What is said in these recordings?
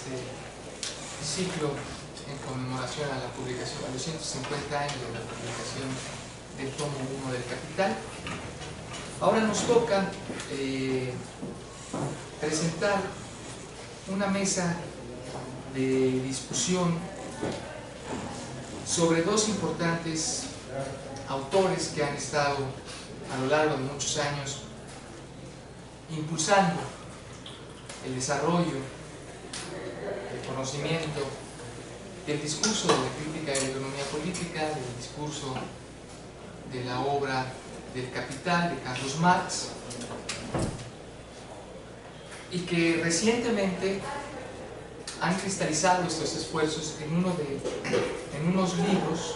este ciclo en conmemoración a la publicación, a los 150 años de la publicación del tomo 1 del Capital. Ahora nos toca presentar una mesa de discusión sobre dos importantes autores que han estado a lo largo de muchos años impulsando el desarrollo, el conocimiento del discurso de la crítica de la economía política, del discurso de la obra del Capital de Carlos Marx, y que recientemente han cristalizado estos esfuerzos en unos libros,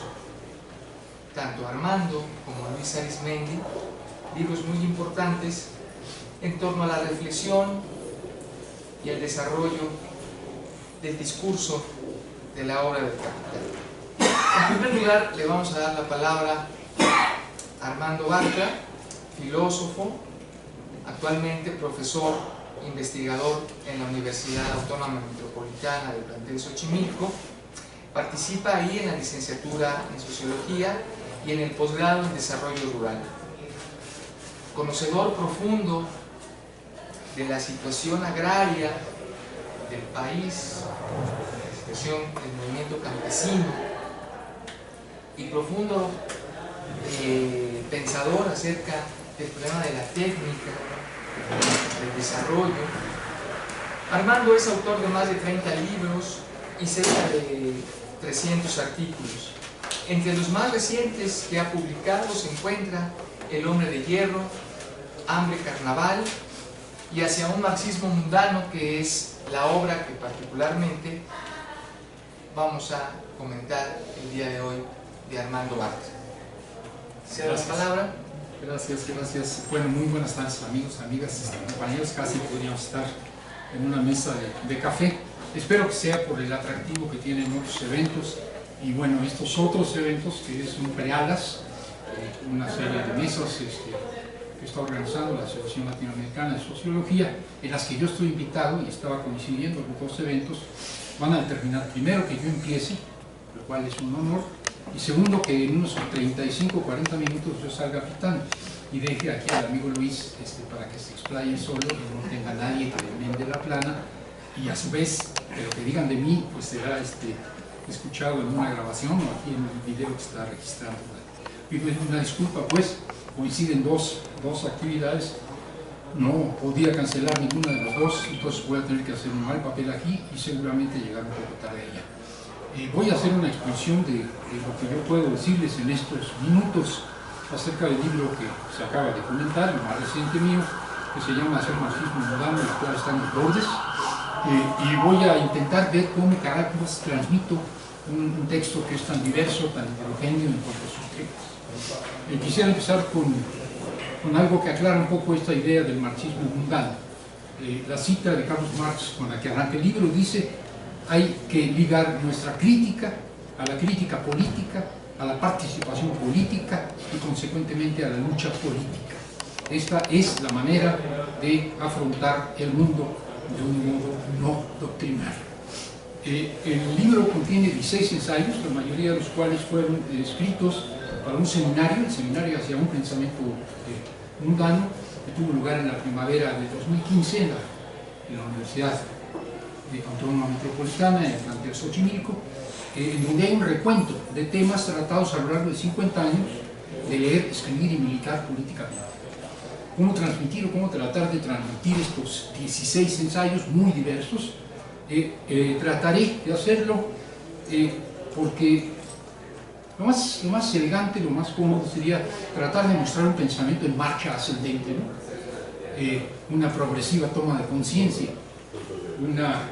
tanto Armando como Luis Arizmendi, libros muy importantes en torno a la reflexión y el desarrollo del discurso de la obra del Capital. En primer lugar, le vamos a dar la palabra a Armando Bartra, filósofo, actualmente profesor investigador en la Universidad Autónoma Metropolitana del plantel Xochimilco. Participa ahí en la licenciatura en Sociología y en el posgrado en Desarrollo Rural. Conocedor profundo de la situación agraria del país, la situación del movimiento campesino, y profundo pensador acerca del problema de la técnica, del desarrollo. Armando es autor de más de 30 libros y cerca de 300 artículos. Entre los más recientes que ha publicado se encuentra El hombre de hierro, Hambre Carnaval y Hacia un marxismo mundano, que es la obra que particularmente vamos a comentar el día de hoy de Armando Bartra. ¿Cedo la palabra? Gracias. Bueno, muy buenas tardes, amigos, amigas, compañeros. Casi podríamos estar en una mesa de café. Espero que sea por el atractivo que tienen otros eventos. Y bueno, estos otros eventos, que es un prealas, una serie de mesas que está organizando la Asociación Latinoamericana de Sociología, en las que yo estoy invitado y estaba coincidiendo los dos eventos, van a determinar primero que yo empiece, lo cual es un honor, y segundo que en unos 35 o 40 minutos yo salga pitando y deje aquí al amigo Luis para que se explaye solo y no tenga nadie que le mende la plana, y a su vez que lo que digan de mí pues será escuchado en una grabación o aquí en el video que está registrando. Pido una disculpa, pues coinciden dos actividades, no podía cancelar ninguna de las dos, entonces voy a tener que hacer un mal papel aquí y seguramente llegar un poco tarde allá. Voy a hacer una exposición de lo que yo puedo decirles en estos minutos acerca del libro que se acaba de comentar, el más reciente mío, que se llama Hacia un marxismo mundano, el cual está en los bordes, y voy a intentar ver cómo caracas transmito un texto que es tan diverso, tan heterogéneo en cuanto a sus temas. Quisiera empezar con algo que aclara un poco esta idea del marxismo mundano. La cita de Carlos Marx con la que arranca el libro dice: hay que ligar nuestra crítica a la crítica política, a la participación política y consecuentemente a la lucha política. Esta es la manera de afrontar el mundo de un modo no doctrinario. El libro contiene 16 ensayos, la mayoría de los cuales fueron escritos para un seminario, el seminario Hacia un pensamiento mundano, que tuvo lugar en la primavera de 2015 en la Universidad Autónoma Metropolitana, en el plantel Xochimilco, en donde hay un recuento de temas tratados a lo largo de 50 años de leer, escribir y militar políticamente. Cómo transmitir o cómo tratar de transmitir estos 16 ensayos muy diversos. Trataré de hacerlo porque lo más elegante, lo más cómodo sería tratar de mostrar un pensamiento en marcha ascendente, ¿no? Una progresiva toma de conciencia, una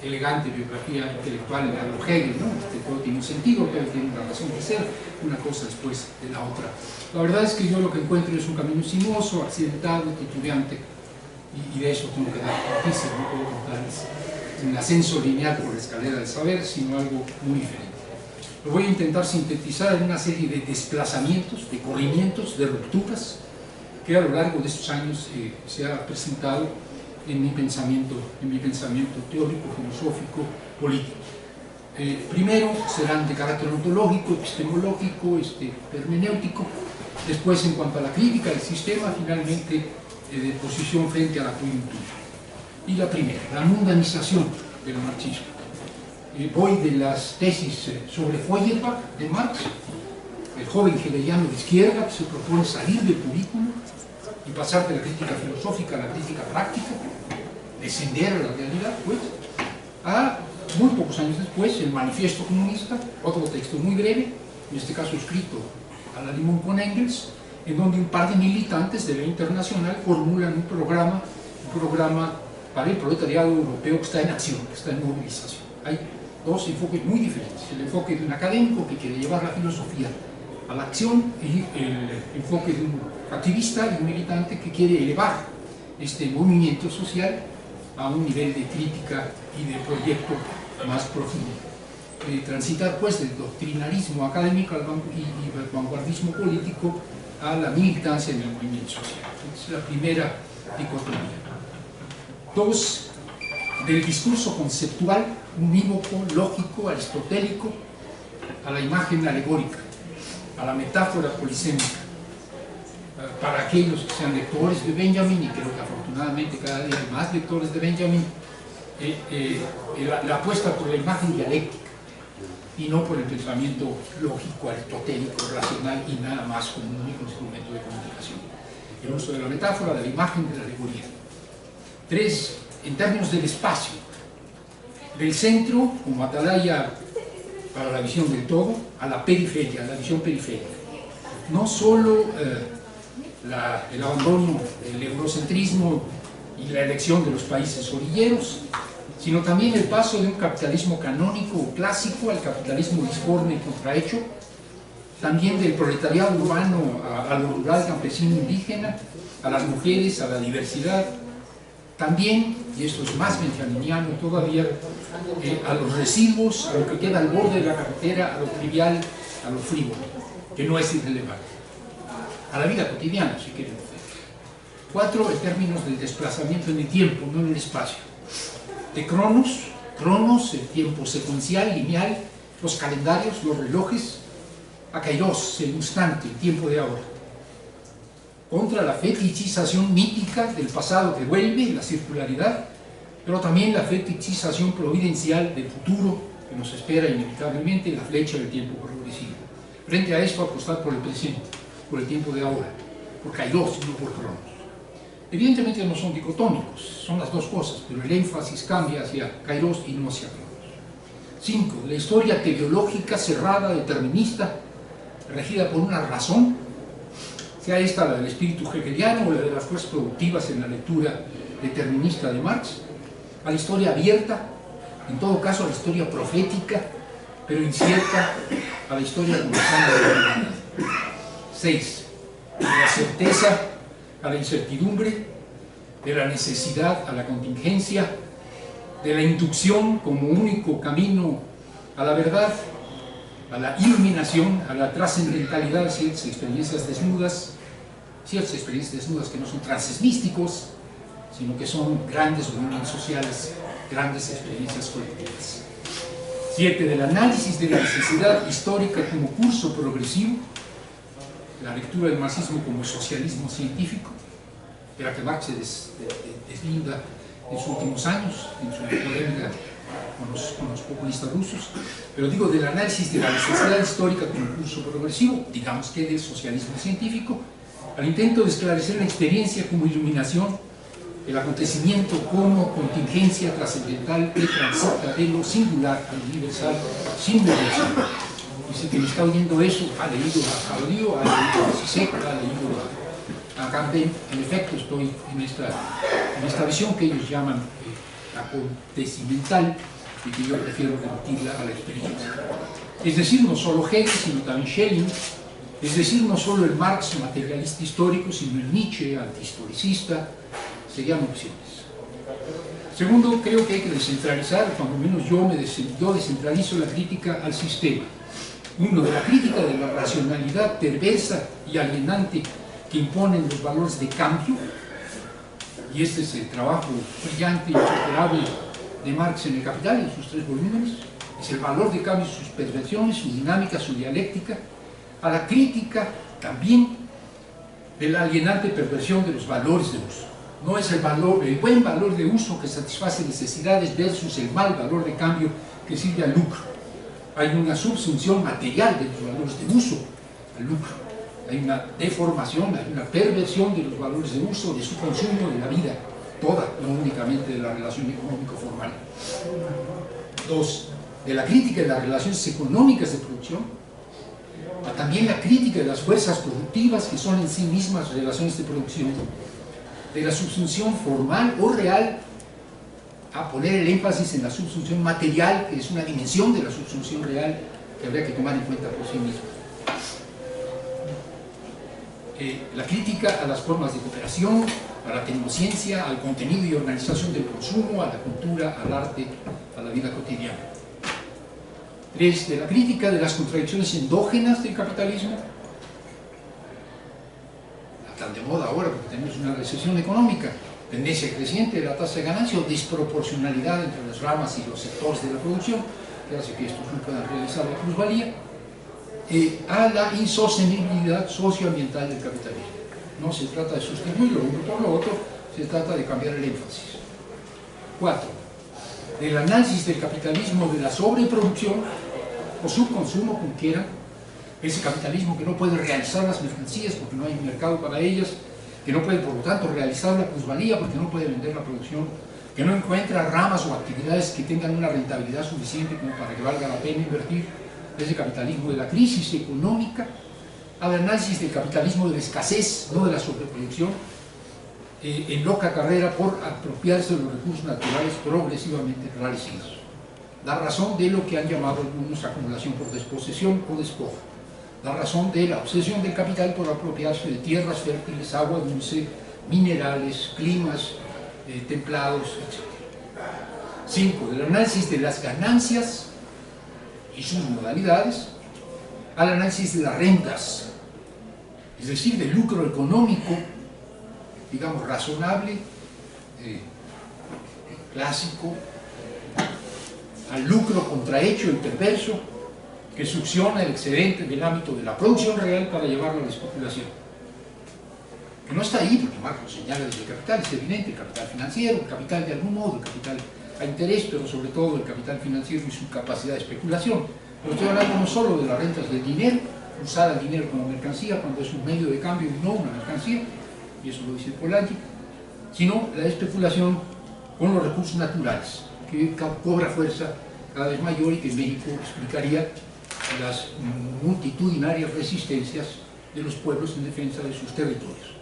elegante biografía intelectual de Adolf Hegel, ¿no? Todo tiene un sentido, todo tiene una razón de ser, una cosa después de la otra. La verdad es que yo lo que encuentro es un camino sinuoso, accidentado, titubeante, y de eso tengo que dar noticia, no puedo contarles un ascenso lineal por la escalera del saber, sino algo muy diferente. Lo voy a intentar sintetizar en una serie de desplazamientos, de corrimientos, de rupturas, que a lo largo de estos años se ha presentado en mi pensamiento teórico, filosófico, político. Primero serán de carácter ontológico, epistemológico, hermenéutico. Después, en cuanto a la crítica del sistema, finalmente de posición frente a la coyuntura. Y la primera, la mundanización del marxismo. Voy de las tesis sobre Feuerbach de Marx, el joven hegeliano de izquierda que se propone salir del currículo y pasar de la crítica filosófica a la crítica práctica, descender a la realidad, pues, a muy pocos años después, el Manifiesto Comunista, otro texto muy breve, en este caso escrito a la limón con Engels, en donde un par de militantes de la Internacional formulan un programa para el proletariado europeo que está en acción, que está en movilización. Hay dos enfoques muy diferentes, el enfoque de un académico que quiere llevar la filosofía a la acción y el enfoque de un activista y un militante que quiere elevar este movimiento social a un nivel de crítica y de proyecto más profundo. Transitar pues del doctrinarismo académico y del vanguardismo político a la militancia en el movimiento social. Es la primera dicotomía. Dos, del discurso conceptual, unívoco, lógico, aristotélico, a la imagen alegórica, a la metáfora polisémica. Para aquellos que sean lectores de Benjamin, y creo que afortunadamente cada día hay más lectores de Benjamin, la apuesta por la imagen dialéctica y no por el pensamiento lógico, aristotélico, racional y nada más como un único instrumento de comunicación. El uso de la metáfora, de la imagen, de la alegoría. Tres, en términos del espacio, del centro como atalaya para la visión del todo, a la periferia, a la visión periférica. No solo el abandono, el eurocentrismo y la elección de los países orilleros, sino también el paso de un capitalismo canónico o clásico al capitalismo disforme y contrahecho, también del proletariado urbano a lo rural, campesino, indígena, a las mujeres, a la diversidad, también, y esto es más benjaminiano todavía, a los residuos, a lo que queda al borde de la carretera, a lo trivial, a lo frívolo, que no es irrelevante, a la vida cotidiana, si quieren decir. Cuatro, en términos del desplazamiento en el tiempo, no en el espacio. De cronos, el tiempo secuencial, lineal, los calendarios, los relojes, a kairos, el instante, el tiempo de ahora. Contra la fetichización mítica del pasado que vuelve, la circularidad, pero también la fetichización providencial del futuro que nos espera inevitablemente, la flecha del tiempo progresivo. Frente a esto, apostar por el presente, por el tiempo de ahora, por kairos y no por cronos. Evidentemente no son dicotómicos, son las dos cosas, pero el énfasis cambia hacia kairos y no hacia cronos. 5. La historia teleológica cerrada, determinista, regida por una razón, sea esta la del espíritu hegeliano o la de las fuerzas productivas en la lectura determinista de Marx, a la historia abierta, en todo caso a la historia profética, pero incierta, a la historia conversando de la humanidad. 6. De la certeza a la incertidumbre, de la necesidad a la contingencia, de la inducción como único camino a la verdad, a la iluminación, a la trascendentalidad de ciertas experiencias desnudas que no son trances místicos, sino que son grandes movimientos sociales, grandes experiencias colectivas. 7. Del análisis de la necesidad histórica como curso progresivo, la lectura del marxismo como socialismo científico, de la que Marx se deslinda en sus últimos años, en su polémica con los populistas rusos, pero digo del análisis de la necesidad histórica como curso progresivo, digamos que del socialismo científico, al intento de esclarecer la experiencia como iluminación, el acontecimiento como contingencia trascendental que transita de lo singular a lo universal sin mediación. Dice que me está oyendo eso, ha leído a Jaudió, ha leído a Zizek, ha leído a Campbell. En efecto, estoy en esta visión que ellos llaman acontecimental y que yo prefiero reducirla a la experiencia. Es decir, no solo Hegel, sino también Schelling, es decir, no solo el Marx materialista histórico, sino el Nietzsche antihistoricista, serían opciones. Segundo, creo que hay que descentralizar, cuando menos yo descentralizo la crítica al sistema. Uno, de la crítica de la racionalidad perversa y alienante que imponen los valores de cambio, y este es el trabajo brillante y insuperable de Marx en El Capital, en sus 3 volúmenes, es el valor de cambio, sus perversiones, su dinámica, su dialéctica, a la crítica también de la alienante perversión de los valores de uso. No es el buen valor de uso que satisface necesidades versus el mal valor de cambio que sirve al lucro. Hay una subsunción material de los valores de uso al lucro. Hay una deformación, hay una perversión de los valores de uso, de su consumo, de la vida toda, no únicamente de la relación económico-formal. 2. De la crítica de las relaciones económicas de producción, también la crítica de las fuerzas productivas que son en sí mismas relaciones de producción, de la subsunción formal o real, a poner el énfasis en la subsunción material, que es una dimensión de la subsunción real que habría que tomar en cuenta por sí misma. La crítica a las formas de cooperación, a la tecnociencia, al contenido y organización del consumo, a la cultura, al arte, a la vida cotidiana. 3. De la crítica de las contradicciones endógenas del capitalismo, tan de moda ahora porque tenemos una recesión económica, tendencia creciente de la tasa de ganancia o desproporcionalidad entre las ramas y los sectores de la producción, que hace que estos no puedan realizar la plusvalía, a la insostenibilidad socioambiental del capitalismo. No se trata de sustituir lo uno por lo otro, se trata de cambiar el énfasis. 4. Del análisis del capitalismo de la sobreproducción o subconsumo, como quieran, ese capitalismo que no puede realizar las mercancías porque no hay un mercado para ellas, que no puede por lo tanto realizar la plusvalía porque no puede vender la producción, que no encuentra ramas o actividades que tengan una rentabilidad suficiente como para que valga la pena invertir, ese capitalismo de la crisis económica, al análisis del capitalismo de la escasez, no de la sobreproducción, en loca carrera por apropiarse de los recursos naturales progresivamente rarecidos. La razón de lo que han llamado algunos acumulación por desposesión o despojo. La razón de la obsesión del capital por apropiarse de tierras fértiles, agua dulce, minerales, climas templados, etc. 5. Del análisis de las ganancias y sus modalidades al análisis de las rentas, es decir, del lucro económico, digamos, razonable, clásico, al lucro contrahecho y perverso que succiona el excedente del ámbito de la producción real para llevarlo a la especulación. Que no está ahí, porque Marx lo señala desde el capital, es evidente, el capital financiero, el capital de algún modo, el capital a interés, pero sobre todo el capital financiero y su capacidad de especulación. Pero estoy hablando no solo de las rentas del dinero, usar el dinero como mercancía cuando es un medio de cambio y no una mercancía, y eso lo dice Polanyi, sino la especulación con los recursos naturales, que cobra fuerza cada vez mayor y que en México explicaría las multitudinarias resistencias de los pueblos en defensa de sus territorios,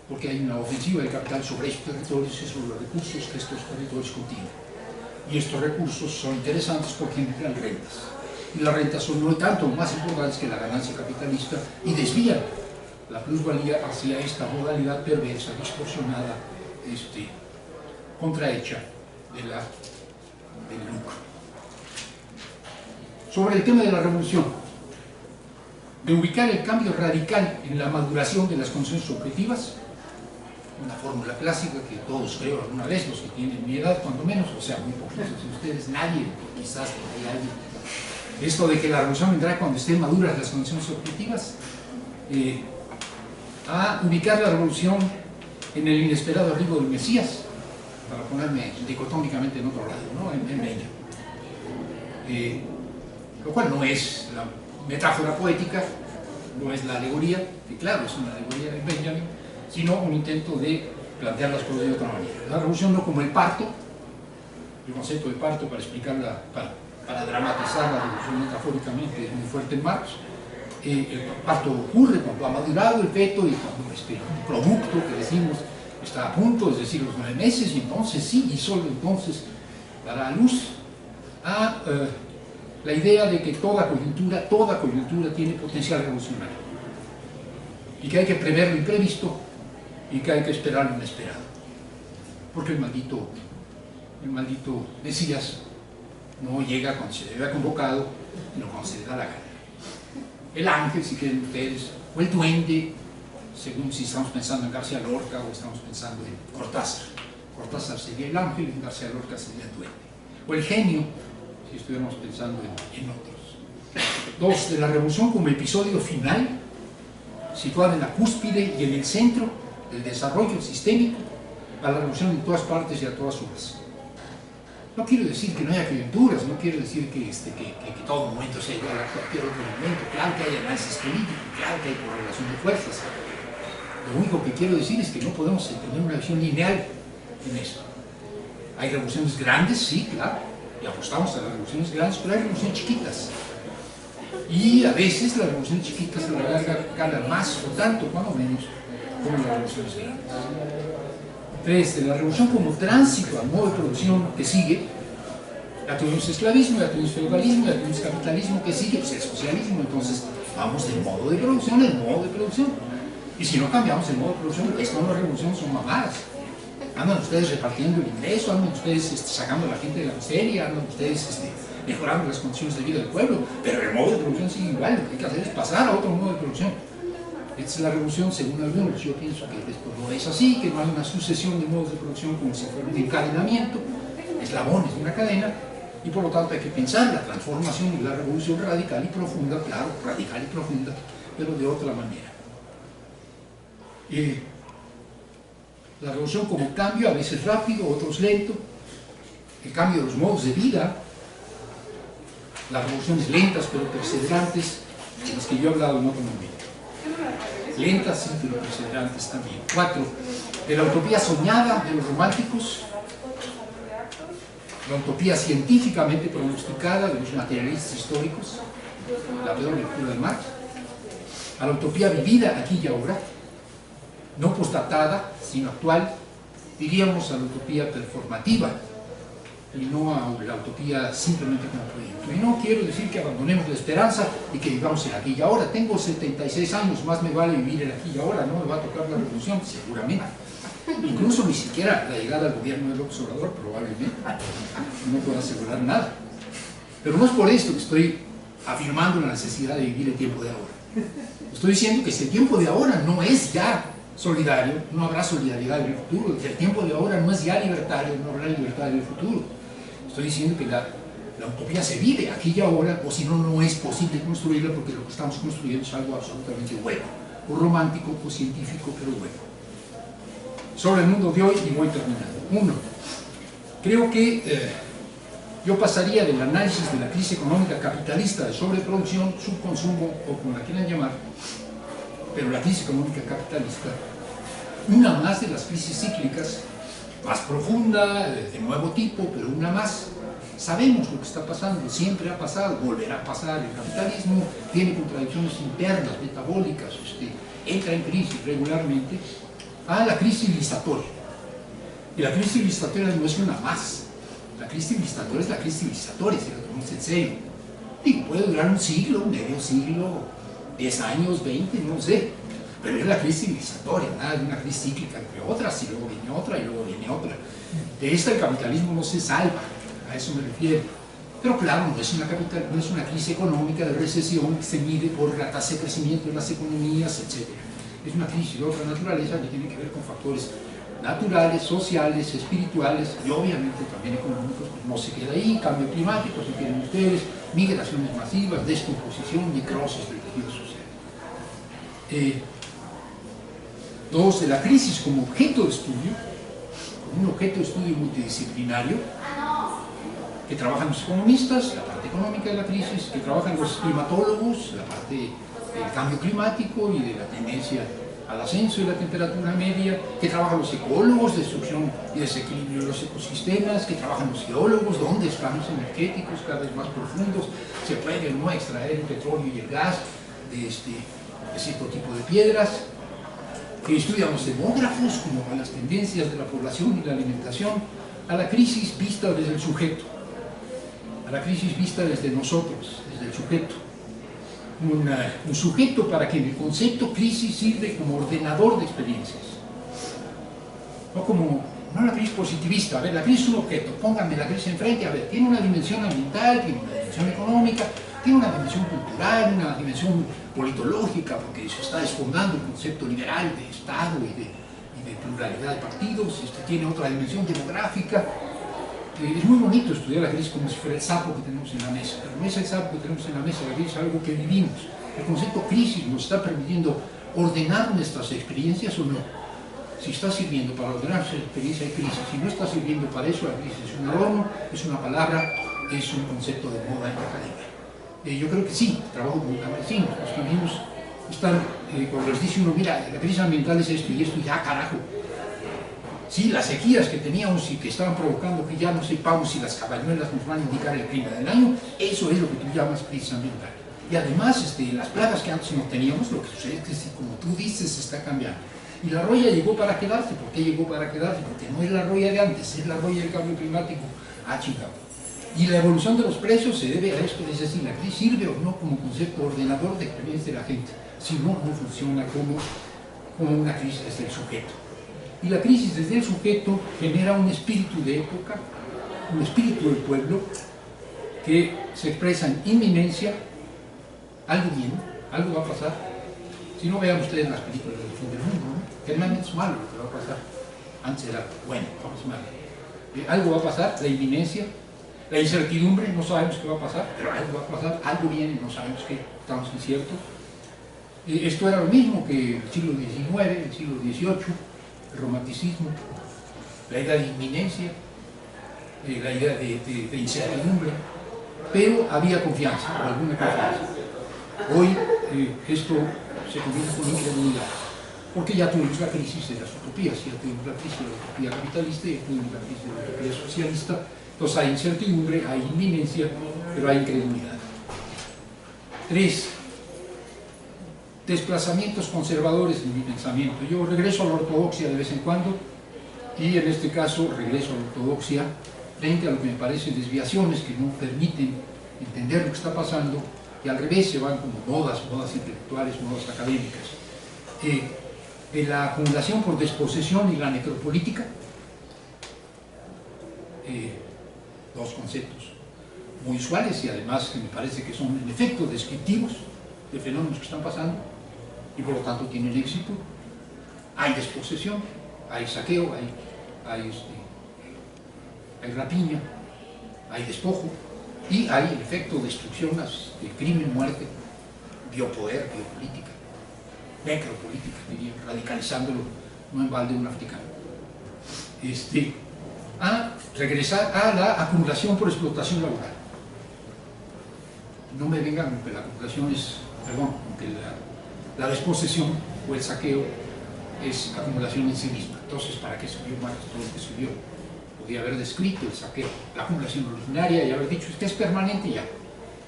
porque hay una ofensiva del capital sobre esos territorios y sobre los recursos que estos territorios contienen. Y estos recursos son interesantes porque generan rentas. Y las rentas son no tanto más importantes que la ganancia capitalista y desvían la plusvalía hacia esta modalidad perversa, distorsionada, contrahecha del lucro. Sobre el tema de la revolución, de ubicar el cambio radical en la maduración de las condiciones objetivas, una fórmula clásica que todos creo alguna vez, los que tienen mi edad cuando menos, o sea, muy poquitos de ustedes, nadie, quizás hay alguien, esto de que la revolución vendrá cuando estén maduras las condiciones objetivas, a ubicar la revolución en el inesperado arribo del Mesías, para ponerme dicotómicamente en otro lado, ¿no? en Benjamin. Lo cual no es la metáfora poética, no es la alegoría, que claro, es una alegoría de Benjamin, sino un intento de plantear las cosas de otra manera. La revolución no como el parto, el concepto de parto para explicarla, para dramatizar la revolución metafóricamente es muy fuerte en Marx. El parto ocurre cuando ha madurado el feto y cuando el producto que decimos está a punto, es decir, los 9 meses, y entonces sí, y solo entonces dará a luz a la idea de que toda coyuntura tiene potencial revolucionario y que hay que prever lo imprevisto y que hay que esperar lo inesperado, porque el maldito Mesías no llega cuando se le había convocado, sino cuando se le da la gana. El ángel, si quieren ustedes, o el duende, según si estamos pensando en García Lorca o estamos pensando en Cortázar. Cortázar sería el ángel y García Lorca sería el duende. O el genio, si estuviéramos pensando en otros. Dos, de la revolución como episodio final, situada en la cúspide y en el centro del desarrollo sistémico, a la revolución en todas partes y a todas horas. No quiero decir que no haya coyunturas, no quiero decir que todo momento sea igual a cualquier otro momento. Claro que hay análisis político, claro que hay correlación de fuerzas. Lo único que quiero decir es que no podemos tener una visión lineal en esto. Hay revoluciones grandes, sí, claro, y apostamos a las revoluciones grandes, pero hay revoluciones chiquitas. Y a veces las revoluciones chiquitas a la larga ganan más o tanto, cuando menos, como las revoluciones grandes. Tres, de la revolución como tránsito al modo de producción que sigue, ya tuvimos esclavismo, ya tuvimos feudalismo, ya tuvimos capitalismo, que sigue, pues el socialismo. Entonces vamos del modo de producción al modo de producción. Y si no cambiamos el modo de producción, esto no es revolución, son mamadas. Andan ustedes repartiendo el ingreso, andan ustedes sacando a la gente de la miseria, andan ustedes mejorando las condiciones de vida del pueblo, pero el modo de producción sigue igual. Lo que hay que hacer es pasar a otro modo de producción. Esta es la revolución según algunos. Yo pienso que después no es así, que no hay una sucesión de modos de producción como si fuera un encadenamiento, eslabones de una cadena, y por lo tanto hay que pensar la transformación y la revolución radical y profunda, claro, radical y profunda, pero de otra manera. La revolución como cambio, a veces rápido, otros lento, el cambio de los modos de vida, las revoluciones lentas pero perseverantes, de las que yo he hablado en otro momento. Lentas sí, pero perseverantes también. 4. De la utopía soñada de los románticos, la utopía científicamente pronosticada de los materialistas históricos, la peor lectura de Marx, a la utopía vivida aquí y ahora, no postdatada, sino actual, diríamos a la utopía performativa, y no a la utopía simplemente como proyecto. Y no quiero decir que abandonemos la esperanza y que vivamos en aquí y ahora. Tengo 76 años, más me vale vivir en aquí y ahora, no me va a tocar la revolución, seguramente. Incluso ni siquiera la llegada al gobierno del López Obrador, probablemente. No puedo asegurar nada. Pero no es por esto que estoy afirmando la necesidad de vivir el tiempo de ahora. Estoy diciendo que si el tiempo de ahora no es ya solidario, no habrá solidaridad en el futuro. Si el tiempo de ahora no es ya libertario, no habrá libertad en el futuro. Estoy diciendo que la utopía se vive aquí y ahora, o si no, no es posible construirla porque lo que estamos construyendo es algo absolutamente bueno, o romántico, o científico, pero bueno. Sobre el mundo de hoy, y voy terminando. 1. Creo que yo pasaría del análisis de la crisis económica capitalista de sobreproducción, subconsumo, o como la quieran llamar, pero la crisis económica capitalista, una más de las crisis cíclicas, más profunda, de nuevo tipo, pero una más. Sabemos lo que está pasando, siempre ha pasado, volverá a pasar. El capitalismo tiene contradicciones internas, metabólicas, entra en crisis regularmente. La crisis civilizatoria. Y la crisis civilizatoria no es una más. La crisis civilizatoria es la crisis civilizatoria, si lo tomamos en serio. Digo, puede durar un siglo, medio siglo, 10 años, 20, no sé. Pero es la crisis civilizatoria, nada de una crisis cíclica entre otras, y luego viene otra, y luego viene otra. De esta el capitalismo no se salva, a eso me refiero. Pero claro, no es una crisis económica de recesión que se mide por la tasa de crecimiento de las economías, etc. Es una crisis de otra naturaleza que tiene que ver con factores naturales, sociales, espirituales y obviamente también económicos. No se queda ahí, cambio climático, si quieren ustedes, migraciones masivas, descomposición, necrosis del tejido social. 2. De la crisis como objeto de estudio, como un objeto de estudio multidisciplinario, que trabajan los economistas, la parte económica de la crisis, que trabajan los climatólogos, la parte del cambio climático y de la tendencia al ascenso de la temperatura media, que trabajan los ecólogos, destrucción y desequilibrio de los ecosistemas, que trabajan los geólogos, dónde están los energéticos cada vez más profundos, se puede o no extraer el petróleo y el gas de cierto tipo de piedras, que estudian los demógrafos, como van las tendencias de la población y la alimentación, a la crisis vista desde el sujeto, a la crisis vista desde nosotros, desde el sujeto. Un sujeto para que el concepto crisis sirve como ordenador de experiencias. No la crisis positivista, a ver, la crisis es un objeto, pónganme la crisis enfrente, a ver, tiene una dimensión ambiental, tiene una dimensión económica, tiene una dimensión cultural, una dimensión politológica, porque se está desfondando el concepto liberal de Estado y de pluralidad de partidos, tiene otra dimensión demográfica. Es muy bonito estudiar la crisis como si fuera el sapo que tenemos en la mesa, pero no es el sapo que tenemos en la mesa, la crisis es algo que vivimos. El concepto crisis nos está permitiendo ordenar nuestras experiencias o no. Si está sirviendo para ordenar nuestra experiencia de crisis, si no está sirviendo para eso, la crisis es un adorno, es una palabra, es un concepto de moda en la academia. Yo creo que sí, trabajo con campesinos, los campesinos están, cuando les dice uno, mira, la crisis ambiental es esto y esto, ya carajo. Sí, las sequías que teníamos y que estaban provocando que ya no sepamos si las cabañuelas nos van a indicar el clima del año, eso es lo que tú llamas crisis ambiental. Y además, las plagas que antes no teníamos, lo que sucede es que, como tú dices, se está cambiando. Y la roya llegó para quedarse. ¿Por qué llegó para quedarse? Porque no es la roya de antes, es la roya del cambio climático. Chingado. Y la evolución de los precios se debe a esto, es decir, la crisis sirve o no como concepto ordenador de experiencia de la gente, si no, no funciona como una crisis desde el sujeto. Y la crisis desde el sujeto genera un espíritu de época, un espíritu del pueblo, que se expresa en inminencia, algo viene, algo va a pasar. Si no, vean ustedes las películas del fin del mundo, ¿no? Generalmente es malo lo que va a pasar. Antes era bueno, ahora es malo. Algo va a pasar, la inminencia, la incertidumbre, no sabemos qué va a pasar, pero algo va a pasar, algo viene, no sabemos qué, estamos inciertos. Esto era lo mismo que el siglo XIX, el siglo XVIII, el romanticismo, la idea de inminencia, la idea de incertidumbre, pero había confianza, o alguna confianza. Hoy esto se convierte con incredulidad, porque ya tuvimos la crisis de las utopías, ya tuvimos la crisis de la utopía capitalista, ya tuvimos la crisis de la utopía socialista. Entonces hay incertidumbre, hay inminencia, pero hay incredulidad. 3. Desplazamientos conservadores en mi pensamiento. Yo regreso a la ortodoxia de vez en cuando, y en este caso regreso a la ortodoxia frente a lo que me parecen desviaciones que no permiten entender lo que está pasando, y al revés se van como modas intelectuales, modas académicas. De la acumulación por desposesión y la necropolítica, dos conceptos muy usuales y además que me parece que son en efecto descriptivos de fenómenos que están pasando y por lo tanto tienen éxito. Hay desposesión, hay saqueo, hay rapiña, hay despojo y hay en efecto destrucción, de crimen, muerte, biopoder, biopolítica, necropolítica, diría, radicalizándolo, no en balde un africano. A regresar a la acumulación por explotación laboral. No me vengan que la acumulación es, perdón, que la desposesión o el saqueo es acumulación en sí misma. Entonces, ¿para qué subió Marx todo lo que subió? Podía haber descrito el saqueo, la acumulación originaria y haber dicho es que es permanente ya.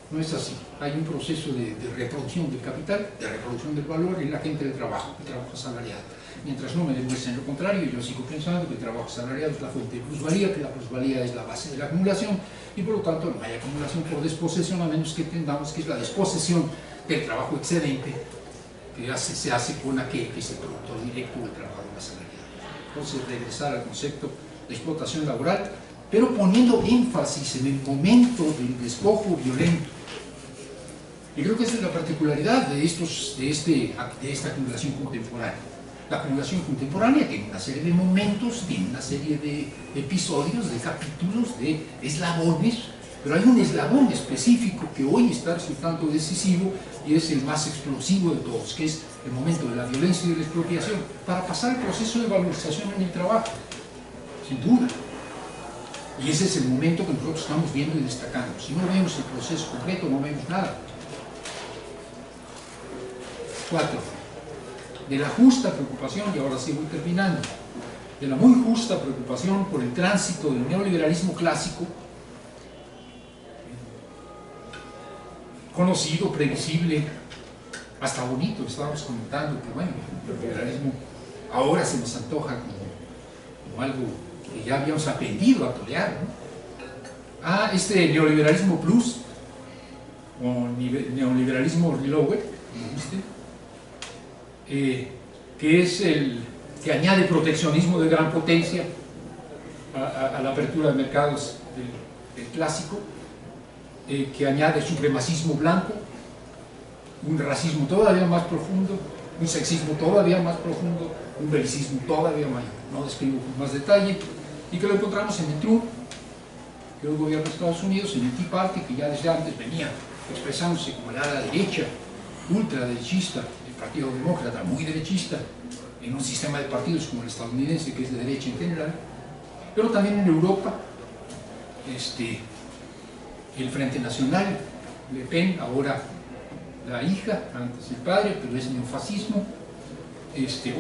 No es así. Hay un proceso de reproducción del capital, de reproducción del valor en la gente del trabajo, el trabajo asalariado. Mientras no me demuestren lo contrario, yo sigo pensando que el trabajo asalariado es la fuente de plusvalía, que la plusvalía es la base de la acumulación y por lo tanto no hay acumulación por desposesión a menos que entendamos que es la desposesión del trabajo excedente que se hace con aquel que es el productor directo del trabajo asalariado. Entonces regresar al concepto de explotación laboral, pero poniendo énfasis en el momento del despojo violento. Y creo que esa es la particularidad de esta acumulación contemporánea. La acumulación contemporánea tiene una serie de momentos, tiene una serie de episodios, de capítulos, de eslabones, pero hay un eslabón específico que hoy está resultando decisivo y es el más explosivo de todos, que es el momento de la violencia y de la expropiación, para pasar el proceso de valorización en el trabajo, sin duda. Y ese es el momento que nosotros estamos viendo y destacando. Si no vemos el proceso completo, no vemos nada. 4. De la justa preocupación, y ahora sí voy terminando, de la muy justa preocupación por el tránsito del neoliberalismo clásico, conocido, previsible, hasta bonito, estábamos comentando que bueno, el neoliberalismo ahora se nos antoja como algo que ya habíamos aprendido a torear, ¿no? A este neoliberalismo plus, o neoliberalismo reloaded, como viste, que es el que añade proteccionismo de gran potencia a la apertura de mercados del clásico, que añade supremacismo blanco, un racismo todavía más profundo, un sexismo todavía más profundo, un belicismo todavía mayor. No describo con más detalle, y que lo encontramos en el Trump, que el gobierno de Estados Unidos, en el Tea Party, que ya desde antes venía expresándose como el ala derecha, ultraderechista, el Partido Demócrata, muy derechista, en un sistema de partidos como el estadounidense, que es de derecha en general, pero también en Europa, el Frente Nacional, Le Pen, ahora la hija, antes el padre, pero es neofascismo,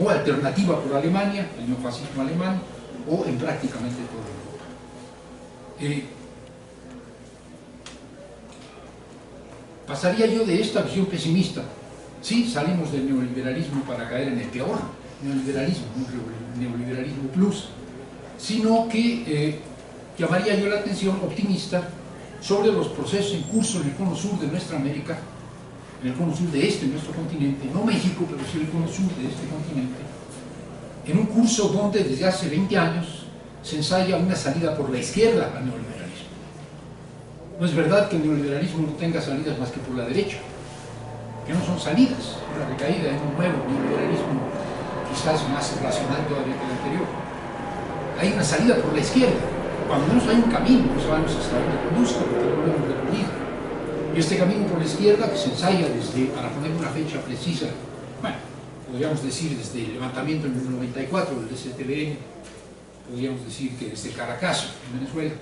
o Alternativa por Alemania, el neofascismo alemán, o en prácticamente toda Europa. Pasaría yo de esta visión pesimista. Sí, salimos del neoliberalismo para caer en el peor neoliberalismo, un neoliberalismo plus, sino que llamaría yo la atención optimista sobre los procesos en curso en el cono sur de nuestra América, en el cono sur de nuestro continente, no México, pero sí el cono sur de este continente, en un curso donde desde hace 20 años se ensaya una salida por la izquierda al neoliberalismo. No es verdad que el neoliberalismo no tenga salidas más que por la derecha, que no son salidas, una recaída en un nuevo neoliberalismo quizás más racional todavía que el anterior. Hay una salida por la izquierda, cuando menos hay un camino, no sabemos hasta dónde conduzca, porque no lo hemos recorrido. Y este camino por la izquierda, que se ensaya desde, para poner una fecha precisa, bueno, podríamos decir desde el levantamiento en el 94 del STBN, podríamos decir que desde Caracazo, en Venezuela,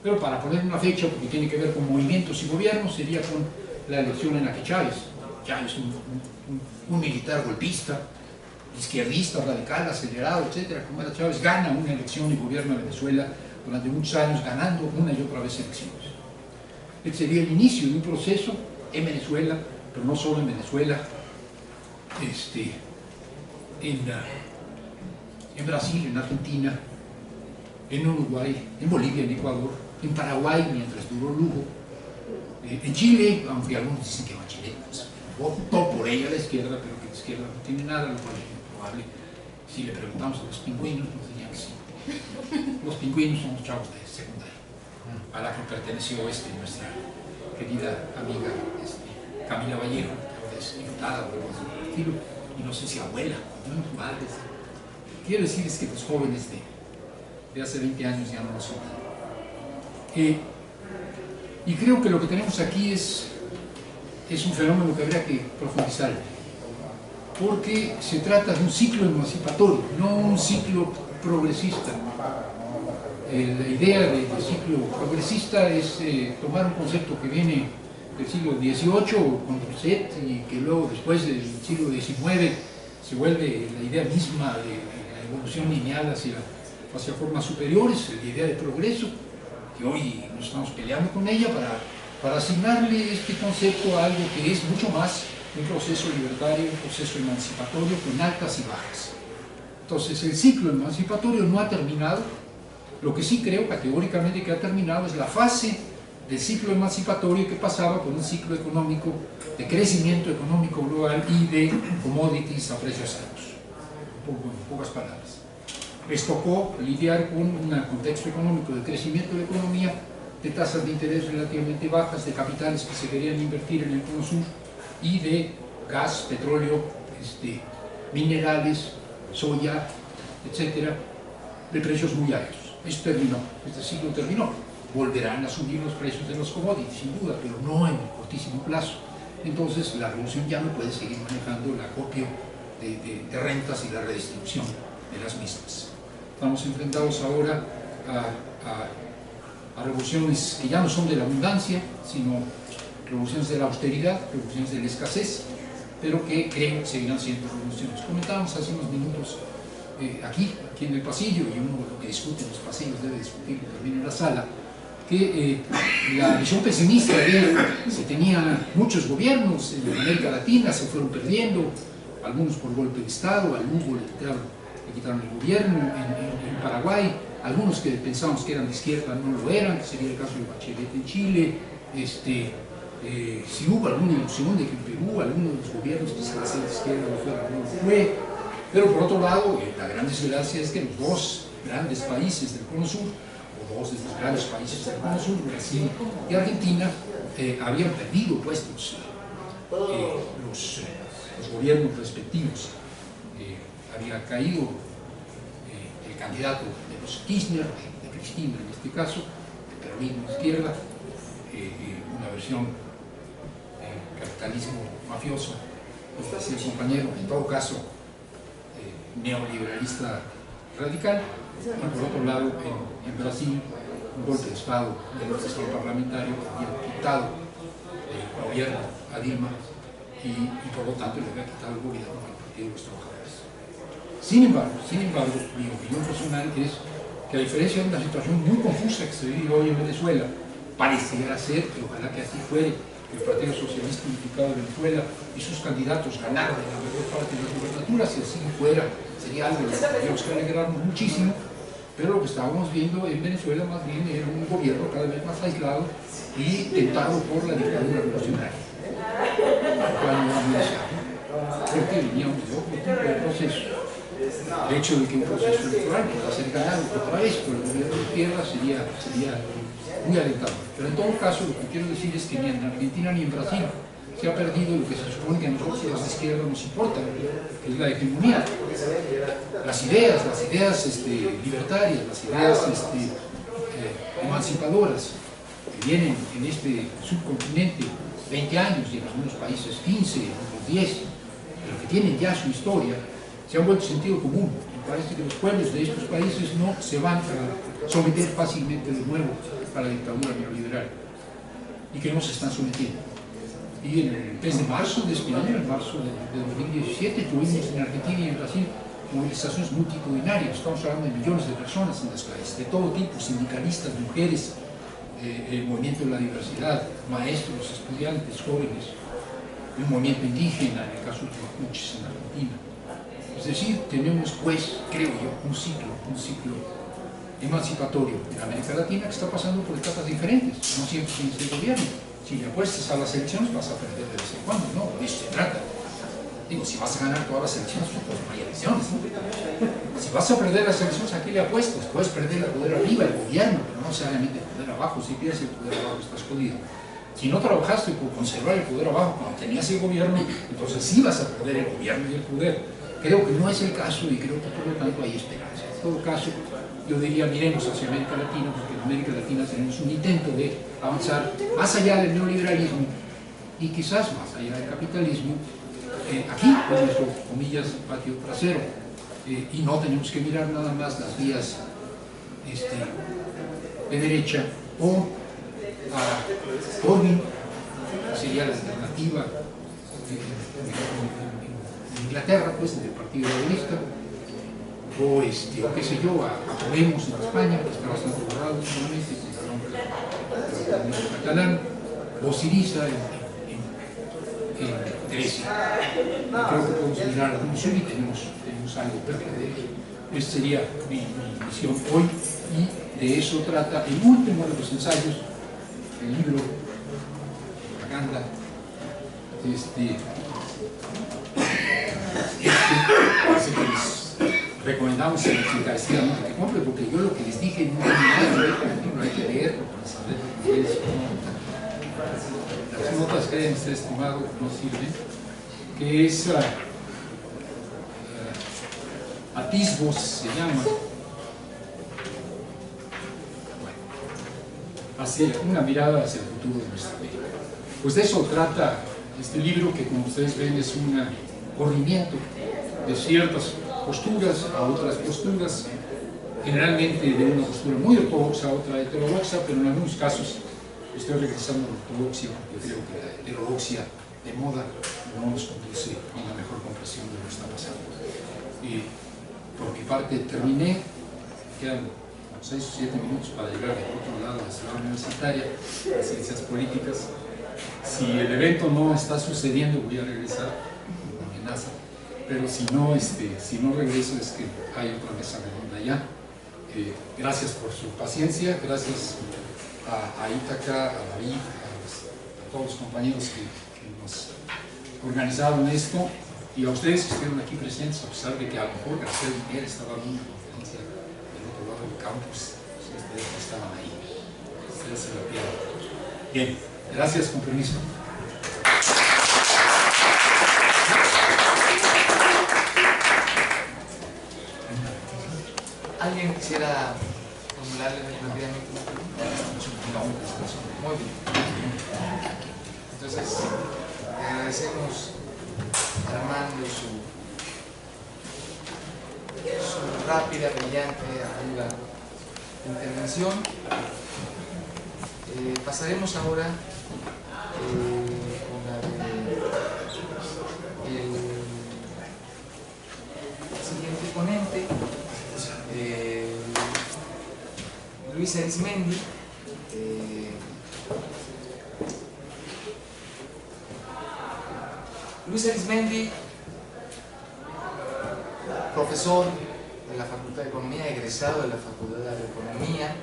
pero para poner una fecha, porque tiene que ver con movimientos y gobiernos, sería con la elección en la que Chávez, un militar golpista, izquierdista, radical, acelerado, etcétera, como era Chávez, gana una elección y gobierna Venezuela durante muchos años, ganando una y otra vez elecciones. Este sería el inicio de un proceso en Venezuela, pero no solo en Venezuela, en Brasil, en Argentina, en Uruguay, en Bolivia, en Ecuador, en Paraguay, mientras duró Lugo, en Chile, aunque algunos dicen que Bachelet votó por ella a la izquierda, pero que la izquierda no tiene nada, lo cual es improbable. Si le preguntamos a los pingüinos, nos dirían que sí. Los pingüinos son los chavos de secundaria, a la que perteneció nuestra querida amiga Camila Vallejo, que ahora es diputada o algo así por el estilo, y no sé si abuela, ¿no? Madres. Quiero decir es que los jóvenes de hace 20 años ya no lo son. Y creo que lo que tenemos aquí es un fenómeno que habría que profundizar, porque se trata de un ciclo emancipatorio, no un ciclo progresista. La idea del ciclo progresista es tomar un concepto que viene del siglo XVIII con Rousseau y que luego después del siglo XIX se vuelve la idea misma de la evolución lineal hacia formas superiores, la idea de progreso, que hoy nos estamos peleando con ella para asignarle este concepto a algo que es mucho más un proceso libertario, un proceso emancipatorio con altas y bajas. Entonces el ciclo emancipatorio no ha terminado. Lo que sí creo categóricamente que ha terminado es la fase del ciclo emancipatorio que pasaba por un ciclo económico de crecimiento económico global y de commodities a precios altos. En pocas palabras. Les tocó lidiar con un contexto económico de crecimiento de la economía, de tasas de interés relativamente bajas, de capitales que se querían invertir en el cono sur y de gas, petróleo, minerales, soya, etcétera, de precios muy altos. Esto terminó, este ciclo terminó. Volverán a subir los precios de los commodities, sin duda, pero no en el cortísimo plazo. Entonces la revolución ya no puede seguir manejando el acopio de rentas y la redistribución de las mismas. Estamos enfrentados ahora a revoluciones que ya no son de la abundancia, sino revoluciones de la austeridad, revoluciones de la escasez, pero que creo que seguirán siendo revoluciones. Comentábamos hace unos minutos aquí en el pasillo, y uno lo que discute en los pasillos debe discutirlo también en la sala, que la visión pesimista de se tenía muchos gobiernos en América Latina, se fueron perdiendo, algunos por golpe de Estado, a Lugo le quitaron el gobierno, en Paraguay, algunos que pensábamos que eran de izquierda no lo eran, que sería el caso de Bachelet en Chile, si hubo alguna ilusión de que en Perú algunos de los gobiernos que se hacían de izquierda no fue, pero por otro lado, la gran desgracia es que los dos grandes países del cono sur, o dos de los grandes países del Cono Sur, Brasil y Argentina, habían perdido puestos los gobiernos respectivos. Había caído el candidato de los Kirchner, de Cristina en este caso, el peronismo de izquierda, una versión capitalismo mafioso, decía el compañero, en todo caso neoliberalista radical, y por otro lado en Brasil un golpe de Estado del sistema parlamentario que había quitado el gobierno a Dilma y por lo tanto le había quitado el gobierno al Partido de los Trabajadores. Sin embargo, mi opinión personal es que a diferencia de una situación muy confusa que se vive hoy en Venezuela, pareciera ser, que ojalá que así fuere, que el Partido Socialista Unificado de Venezuela y sus candidatos ganaron en la mayor parte de las gubernaturas, si así fuera, sería algo de lo que tendríamos que alegrarnos muchísimo, pero lo que estábamos viendo en Venezuela más bien era un gobierno cada vez más aislado y tentado por la dictadura revolucionaria, cuando creo que veníamos de otro tipo de proceso. El hecho de que un proceso electoral pueda ser ganado otra vez por el gobierno de izquierda sería muy alentador. Pero en todo caso, lo que quiero decir es que ni en Argentina ni en Brasil se ha perdido lo que se supone que a nosotros los de izquierda nos importa, que es la hegemonía. Las ideas libertarias, las ideas emancipadoras que vienen en este subcontinente 20 años y en algunos países 15, otros 10, pero que tienen ya su historia, se han vuelto sentido común. Me parece que los pueblos de estos países no se van a someter fácilmente de nuevo a la dictadura neoliberal y que no se están sometiendo. Y en el mes de marzo de este año, en marzo de 2017, tuvimos en Argentina y en Brasil movilizaciones multitudinarias. Estamos hablando de millones de personas en las calles, de todo tipo, sindicalistas, mujeres, el movimiento de la diversidad, maestros, estudiantes, jóvenes, un movimiento indígena, en el caso de los mapuches en Argentina. Es decir, tenemos pues, creo yo, un ciclo emancipatorio en América Latina que está pasando por etapas diferentes. No siempre tienes el gobierno. Si le apuestas a las elecciones vas a perder de vez en cuando, no, de eso se trata. Digo, si vas a ganar todas las elecciones, pues no hay elecciones, ¿no? Si vas a perder las elecciones, ¿a qué le apuestas? Puedes perder el poder arriba, el gobierno, pero no necesariamente el poder abajo. Si pierdes el poder abajo, estás jodido. Si no trabajaste por conservar el poder abajo cuando tenías el gobierno, entonces sí vas a perder el gobierno y el poder. Creo que no es el caso y creo que por lo tanto hay esperanza. En todo caso, yo diría, miremos hacia América Latina, porque en América Latina tenemos un intento de avanzar más allá del neoliberalismo y quizás más allá del capitalismo, aquí, en nuestro, comillas, patio trasero. Y no tenemos que mirar nada más las vías de derecha o a Corbyn, sería la alternativa en Inglaterra, pues, del Partido Laborista, o qué sé yo, a Podemos en España, que está bastante borrado últimamente, con el nombre catalán, o Syriza en Grecia. Creo que podemos mirar a Sur y tenemos algo perder. Esta sería mi visión hoy, y de eso trata el último de los ensayos, el libro Propaganda. Así que les recomendamos encarecidamente que compren, porque yo lo que les dije no tiene nada que ver con el libro, hay que leerlo para saber qué es. Las notas que hayan estimado no sirven, que es atisbos se llama, hacia una mirada hacia el futuro de nuestra vida. Pues de eso trata este libro, que como ustedes ven es un corrimiento de ciertas posturas a otras posturas, generalmente de una postura muy ortodoxa a otra heterodoxa, pero en algunos casos estoy regresando a la ortodoxia, porque creo que la heterodoxia de moda no nos conduce a una mejor comprensión de lo que está pasando. Y por mi parte terminé, quedan 6 o 7 minutos para llegar al otro lado de la ciudad universitaria, las ciencias políticas. Si el evento no está sucediendo, voy a regresar, una amenaza, pero si no regreso es que hay otra mesa redonda ya. Gracias por su paciencia, gracias a Ítaca, a David, a todos los compañeros que nos organizaron esto, y a ustedes que estuvieron aquí presentes, a pesar de que a lo mejor García Lumière estaba dando una conferencia del otro lado del campus. estaban ahí. Ustedes se lo pierden. Bien, gracias, con permiso. ¿Alguien quisiera formularle rápidamente una pregunta? Muy bien. Entonces, le agradecemos a Armando su rápida, brillante, aguda intervención. Pasaremos ahora con la el siguiente ponente, Luis Arizmendi. Luis Arizmendi, profesor de la Facultad de Economía, egresado de la Facultad de Economía,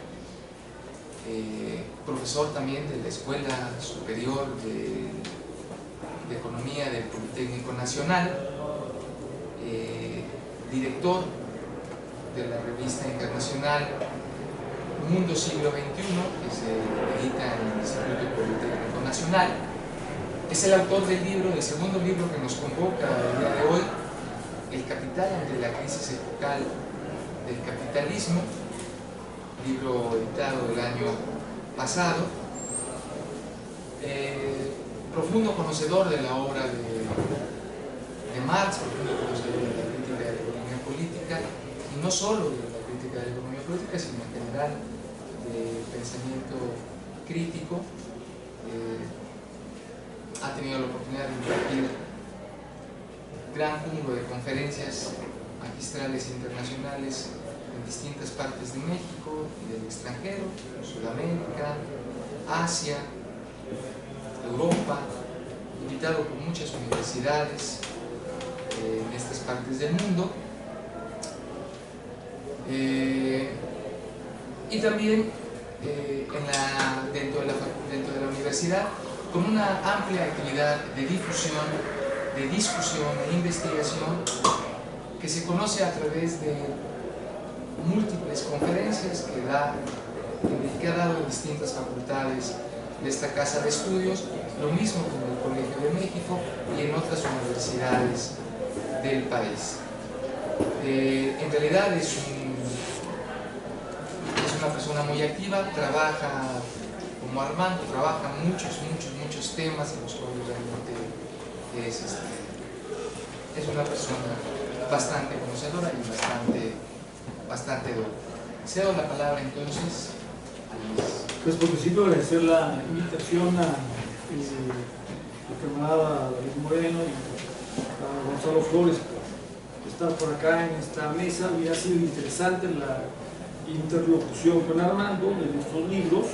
profesor también de la Escuela Superior de Economía del Politécnico Nacional, director de la revista internacional Mundo Siglo XXI, que se edita en el Instituto Politécnico Nacional. Es el autor del segundo libro que nos convoca el día de hoy, El capital ante la crisis epocal del capitalismo, libro editado el año pasado. Profundo conocedor de la obra de Marx, profundo conocedor de la crítica de la economía política, y no solo de la crítica de la economía política, sino en general del pensamiento crítico. Ha tenido la oportunidad de impartir gran cúmulo de conferencias magistrales internacionales en distintas partes de México y del extranjero, Sudamérica, Asia, Europa, invitado por muchas universidades en estas partes del mundo, y también dentro de la universidad, con una amplia actividad de difusión, de discusión e investigación que se conoce a través de múltiples conferencias que ha dado en distintas facultades de esta casa de estudios, lo mismo que en el Colegio de México y en otras universidades del país. En realidad es una persona muy activa, trabaja como Armando, trabaja muchos temas en los cuales realmente es una persona bastante conocedora y bastante dura. Cedo la palabra entonces a Luis. Pues por principio agradecer la invitación a la camarada David Moreno y a Gonzalo Flores por estar por acá en esta mesa. Hubiera sido interesante la interlocución con Armando de nuestros libros,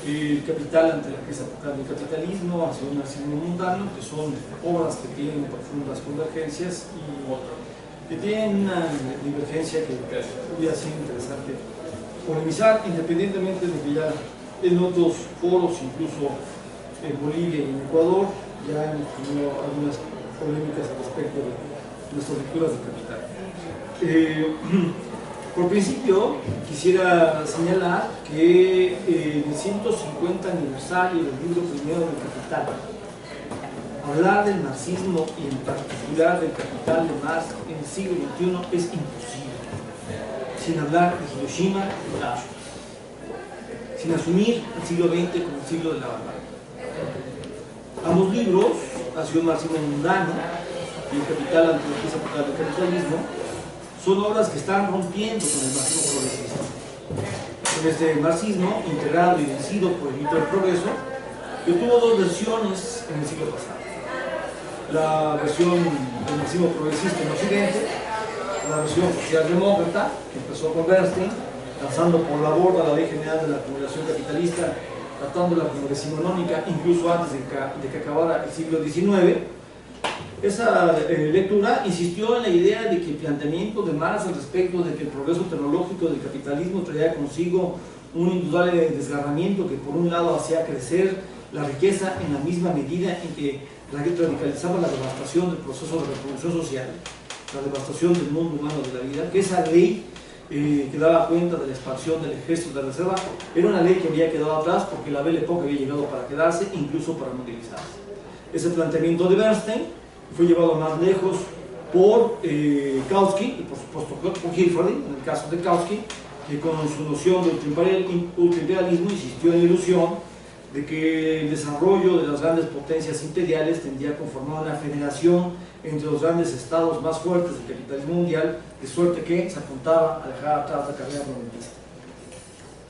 El capital ante la crisis epocal del capitalismo, hacia un marxismo mundano, que son obras que tienen profundas convergencias y que tienen una divergencia que hubiera sido interesante polemizar, independientemente de que ya en otros foros, incluso en Bolivia y en Ecuador, ya hemos tenido algunas polémicas respecto de nuestras lecturas del capital. Por principio, quisiera señalar que en el 150 aniversario del libro primero del Capital, hablar del marxismo y en particular del capital de Marx en el siglo XXI es imposible, sin hablar de Hiroshima y Auschwitz, sin asumir el siglo XX como el siglo de la vanguardia. Ambos libros, Hacia un marxismo mundano y El capital ante la crisis epocal del capitalismo, son obras que están rompiendo con el marxismo progresista. Con este marxismo integrado y vencido por el mito del progreso, que tuvo dos versiones en el siglo pasado. La versión del marxismo progresista en Occidente, la versión socialdemócrata, que empezó con Bernstein, lanzando por la borda la ley general de la acumulación capitalista, tratándola como decimonónica incluso antes de que acabara el siglo XIX. Esa lectura insistió en la idea de que el planteamiento de Marx al respecto de que el progreso tecnológico del capitalismo traía consigo un indudable desgarramiento que por un lado hacía crecer la riqueza en la misma medida en que radicalizaba la devastación del proceso de reproducción social, la devastación del mundo humano de la vida, que esa ley que daba cuenta de la expansión del ejército de reserva, era una ley que había quedado atrás porque la Belle Époque había llegado para quedarse, incluso para mundializarse. Ese planteamiento de Bernstein fue llevado más lejos por Kautsky y por supuesto por Hilferding, en el caso de Kautsky, que con su noción de ultraimperialismo insistió en la ilusión de que el desarrollo de las grandes potencias imperiales tendría a conformar una federación entre los grandes estados más fuertes del capitalismo mundial, de suerte que se apuntaba a dejar atrás la carrera prometista.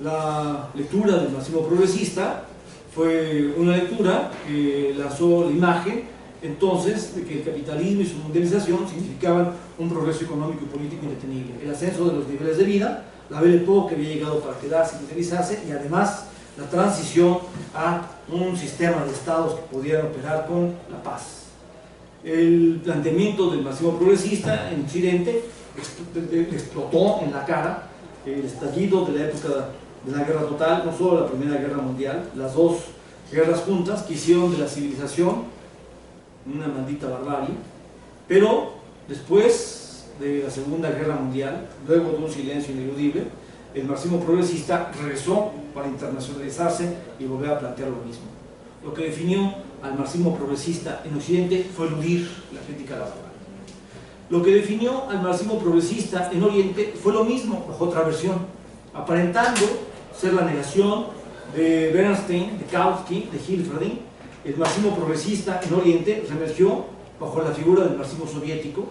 La lectura del marxismo progresista fue una lectura que lanzó la imagen entonces de que el capitalismo y su mundialización significaban un progreso económico y político indetenible, el ascenso de los niveles de vida, la Belle Époque que había llegado para quedarse y mundializarse, y además la transición a un sistema de estados que pudieran operar con la paz. El planteamiento del marxismo progresista en Occidente explotó en la cara el estallido de la época de la guerra total, no solo la Primera Guerra Mundial, las dos guerras juntas que hicieron de la civilización una maldita barbarie, pero después de la Segunda Guerra Mundial, luego de un silencio ineludible, el marxismo progresista regresó para internacionalizarse y volver a plantear lo mismo. Lo que definió al marxismo progresista en Occidente fue eludir la crítica a la barbarie. Lo que definió al marxismo progresista en Oriente fue lo mismo, bajo otra versión, aparentando ser la negación de Bernstein, de Kautsky, de Hilferding. El marxismo progresista en Oriente reemergió bajo la figura del marxismo soviético,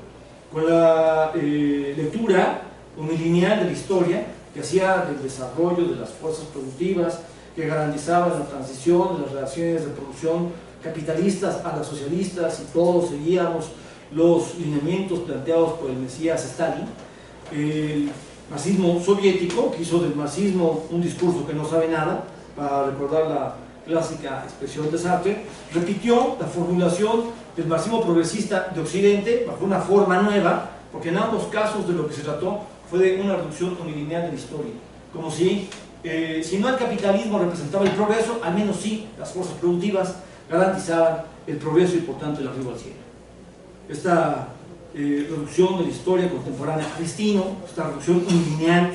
con la lectura unilineal de la historia que hacía del desarrollo de las fuerzas productivas, que garantizaban la transición de las relaciones de producción capitalistas a las socialistas, y todos seguíamos los lineamientos planteados por el Mesías Stalin. El marxismo soviético, que hizo del marxismo un discurso que no sabe nada, para recordar la clásica expresión de Sartre, repitió la formulación del marxismo progresista de Occidente bajo una forma nueva, porque en ambos casos de lo que se trató fue de una reducción unilineal de la historia, como si no el capitalismo representaba el progreso, al menos sí las fuerzas productivas garantizaban el progreso y por tanto el arribo al cielo. Esta reducción de la historia contemporánea a destino, esta reducción unilineal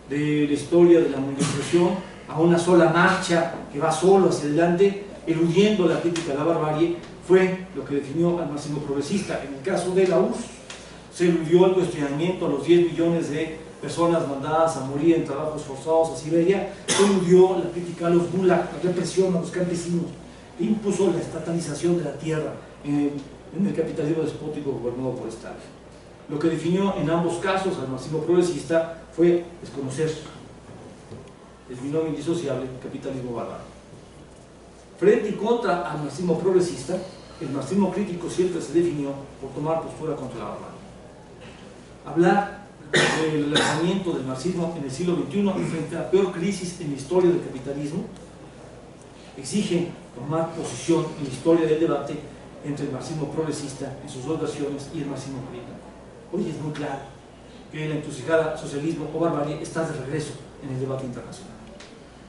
de la historia de la mundialización a una sola marcha que va solo hacia adelante, eludiendo la crítica a la barbarie, fue lo que definió al marxismo progresista. En el caso de la URSS, se eludió el cuestionamiento a los 10 millones de personas mandadas a morir en trabajos forzados a Siberia, se eludió la crítica a los gulag, la represión a los campesinos, e impuso la estatalización de la tierra en el capitalismo despótico gobernado por Stalin. Lo que definió en ambos casos al marxismo progresista fue desconocer el binomio indisociable capitalismo bárbaro. Frente y contra al marxismo progresista, el marxismo crítico siempre se definió por tomar postura contra la barbarie. Hablar del lanzamiento del marxismo en el siglo XXI frente a la peor crisis en la historia del capitalismo exige tomar posición en la historia del debate entre el marxismo progresista en sus dos versiones y el marxismo crítico. Hoy es muy claro que la encrucijada socialismo o barbarie está de regreso en el debate internacional.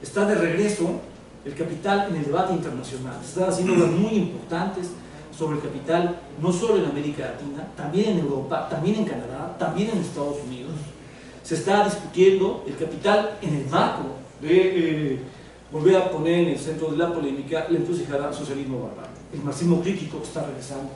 Está de regreso el capital en el debate internacional. Se están haciendo obras muy importantes sobre el capital, no solo en América Latina, también en Europa, también en Canadá, también en Estados Unidos. Se está discutiendo el capital en el marco de volver a poner en el centro de la polémica la encrucijada socialismo-barbarie. El marxismo crítico está regresando.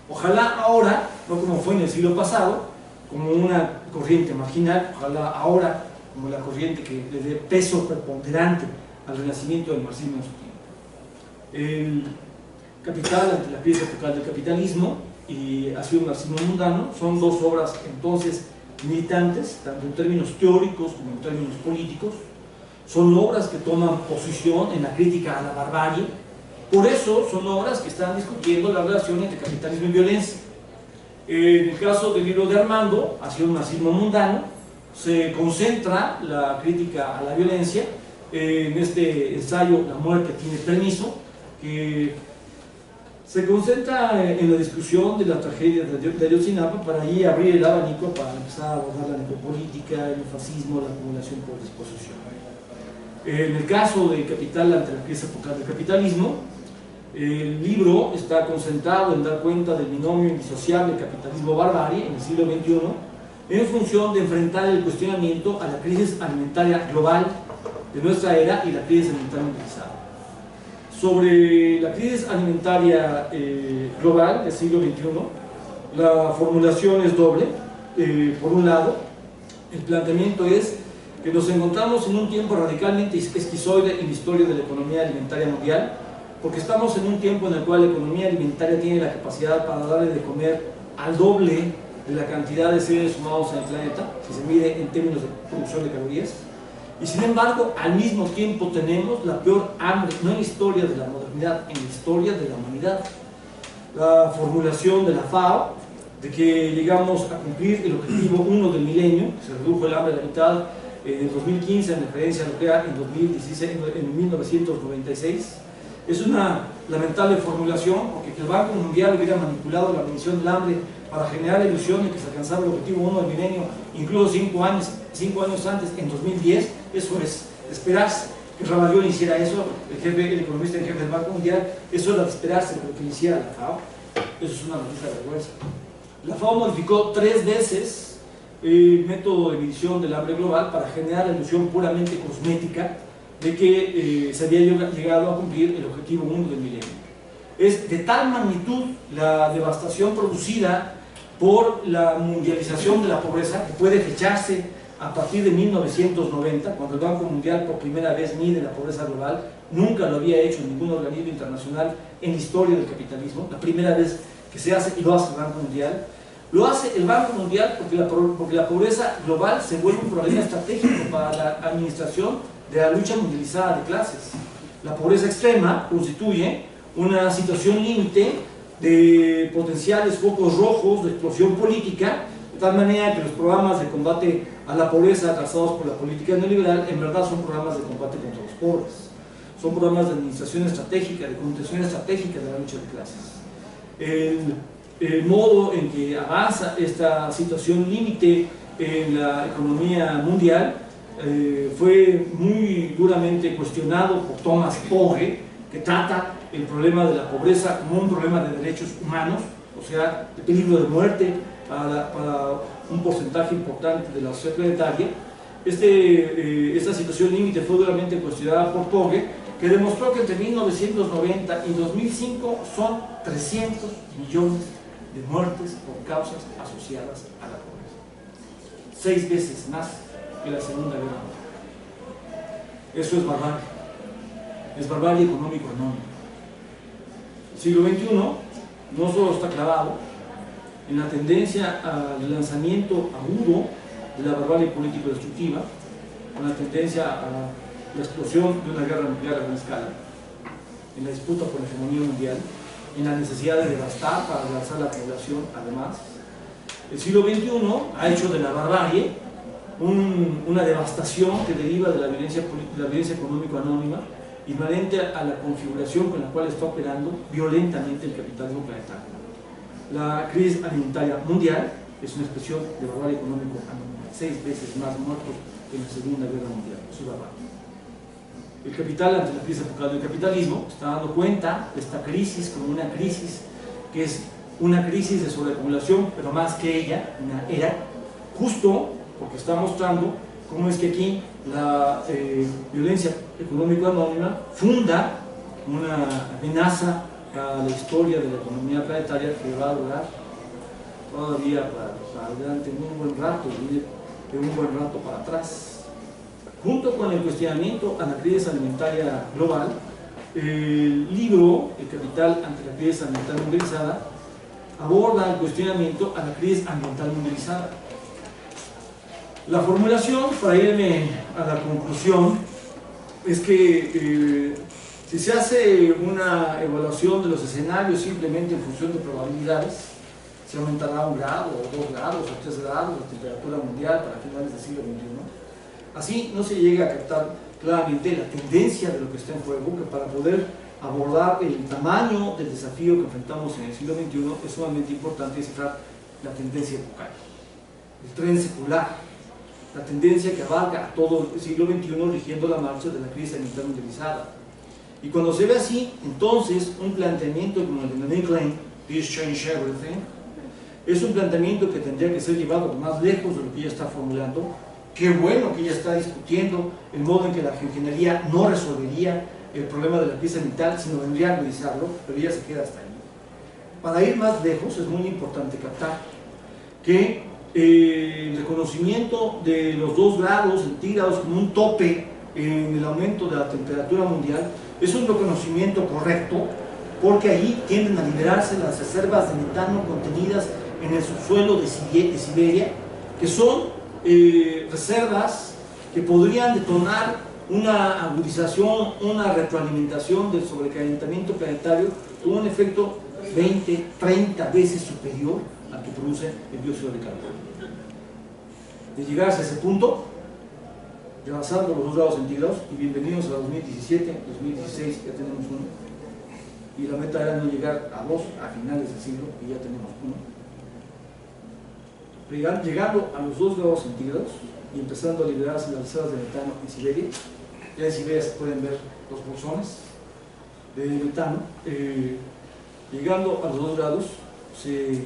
Ojalá ahora, no como fue en el siglo pasado, como una corriente marginal, ojalá ahora como la corriente que le dé peso preponderante al renacimiento del marxismo en su tiempo. El Capital ante la crisis epocal del capitalismo y Así un marxismo mundano son dos obras entonces militantes, tanto en términos teóricos como en términos políticos. Son obras que toman posición en la crítica a la barbarie. Por eso son obras que están discutiendo la relación entre capitalismo y violencia. En el caso del libro de Armando, Así un marxismo mundano, se concentra la crítica a la violencia en este ensayo La muerte tiene permiso, que se concentra en la discusión de la tragedia de Ayotzinapa para ahí abrir el abanico para empezar a abordar la necropolítica, el fascismo, la acumulación por disposición. En el caso del Capital ante la crisis epocal del capitalismo, el libro está concentrado en dar cuenta del binomio indisociable capitalismo-barbarie en el siglo XXI, en función de enfrentar el cuestionamiento a la crisis alimentaria global de nuestra era y la crisis alimentaria mundializada. Sobre la crisis alimentaria global del siglo XXI, la formulación es doble. Por un lado, el planteamiento es que nos encontramos en un tiempo radicalmente esquizoide en la historia de la economía alimentaria mundial, porque estamos en un tiempo en el cual la economía alimentaria tiene la capacidad para darle de comer al doble de la cantidad de seres humanos en el planeta, si se mide en términos de producción de calorías, y sin embargo al mismo tiempo tenemos la peor hambre, no en la historia de la modernidad, en la historia de la humanidad. La formulación de la FAO de que llegamos a cumplir el objetivo 1 del milenio, que se redujo el hambre a la mitad en el 2015 en referencia a lo que era en 2016, en 1996, es una lamentable formulación, porque que el Banco Mundial hubiera manipulado la medición del hambre para generar la ilusión de que se alcanzaba el objetivo 1 del milenio, incluso 5 años antes, en 2010, eso es de esperarse. Que Raballón hiciera eso, el economista en jefe del Banco Mundial, eso era de esperarse, pero que lo hiciera la FAO, eso es una noticia de vergüenza. La FAO modificó 3 veces el método de medición del hambre global para generar la ilusión puramente cosmética de que se había llegado a cumplir el objetivo 1 del milenio. Es de tal magnitud la devastación producida por la mundialización de la pobreza que puede fecharse a partir de 1990, cuando el Banco Mundial por primera vez mide la pobreza global. Nunca lo había hecho ningún organismo internacional en la historia del capitalismo, la primera vez que se hace, y lo hace el Banco Mundial. Lo hace el Banco Mundial porque la pobreza global se vuelve un problema estratégico para la administración de la lucha mundializada de clases. La pobreza extrema constituye una situación límite de potenciales focos rojos de explosión política, de tal manera que los programas de combate a la pobreza trazados por la política neoliberal en verdad son programas de combate contra los pobres, son programas de administración estratégica, de contención estratégica de la lucha de clases. El modo en que avanza esta situación límite en la economía mundial fue muy duramente cuestionado por Thomas Pogge, que trata el problema de la pobreza como un problema de derechos humanos, o sea, de peligro de muerte para un porcentaje importante de la sociedad planetaria. Esta situación límite fue duramente cuestionada por Pogge, que demostró que entre 1990 y 2005 son 300 millones de muertes por causas asociadas a la pobreza. 6 veces más que la Segunda Guerra Mundial. Eso es barbarie económico-económica. El siglo XXI no solo está clavado en la tendencia al lanzamiento agudo de la barbarie político-destructiva, con la tendencia a la explosión de una guerra nuclear a gran escala, en la disputa por la hegemonía mundial, en la necesidad de devastar para avanzar la población. Además, el siglo XXI ha hecho de la barbarie una devastación que deriva de la violencia económico anónima, inherente a la configuración con la cual está operando violentamente el capitalismo planetario. La crisis alimentaria mundial es una expresión de barbarie económico anónima, 6 veces más muertos que en la Segunda Guerra Mundial. Eso es barbarie. El capital, ante la crisis epocal del capitalismo, está dando cuenta de esta crisis como una crisis que es una crisis de sobreacumulación, pero más que ella, una era, justo porque está mostrando cómo es que aquí la violencia económico-anónima funda una amenaza a la historia de la economía planetaria que va a durar todavía para adelante un buen rato, de un buen rato para atrás. Junto con el cuestionamiento a la crisis alimentaria global, el libro El capital ante la crisis ambiental mundializada aborda el cuestionamiento a la crisis ambiental mundializada. La formulación, para irme a la conclusión, es que si se hace una evaluación de los escenarios simplemente en función de probabilidades, se aumentará 1 grado, o 2 grados, o 3 grados la temperatura mundial para finales del siglo XXI. Así no se llega a captar claramente la tendencia de lo que está en juego, que para poder abordar el tamaño del desafío que enfrentamos en el siglo XXI es sumamente importante descifrar la tendencia epocal, el tren secular, la tendencia que abarca a todo el siglo XXI rigiendo la marcha de la crisis ambiental mundializada. Y cuando se ve así, entonces un planteamiento como el de Nick Lane, This Change Everything, Es un planteamiento que tendría que ser llevado más lejos de lo que ella está formulando. Qué bueno que ella está discutiendo el modo en que la geoingeniería no resolvería el problema de la crisis ambiental, sino vendría a agudizarlo, pero ella se queda hasta ahí. Para ir más lejos es muy importante captar que el reconocimiento de los 2 grados centígrados como un tope en el aumento de la temperatura mundial es un reconocimiento correcto, porque ahí tienden a liberarse las reservas de metano contenidas en el subsuelo de Siberia, que son reservas que podrían detonar una agudización, una retroalimentación del sobrecalentamiento planetario con un efecto 20, 30 veces superior al que produce el dióxido de carbono. De llegarse a ese punto, rebasando los 2 grados centígrados, y bienvenidos a 2017, 2016, ya tenemos uno, y la meta era no llegar a 2 a finales del siglo, y ya tenemos uno. Llegando a los 2 grados centígrados y empezando a liberarse las reservas de metano en Siberia, ya en Siberia se pueden ver los bolsones de metano. Llegando a los 2 grados se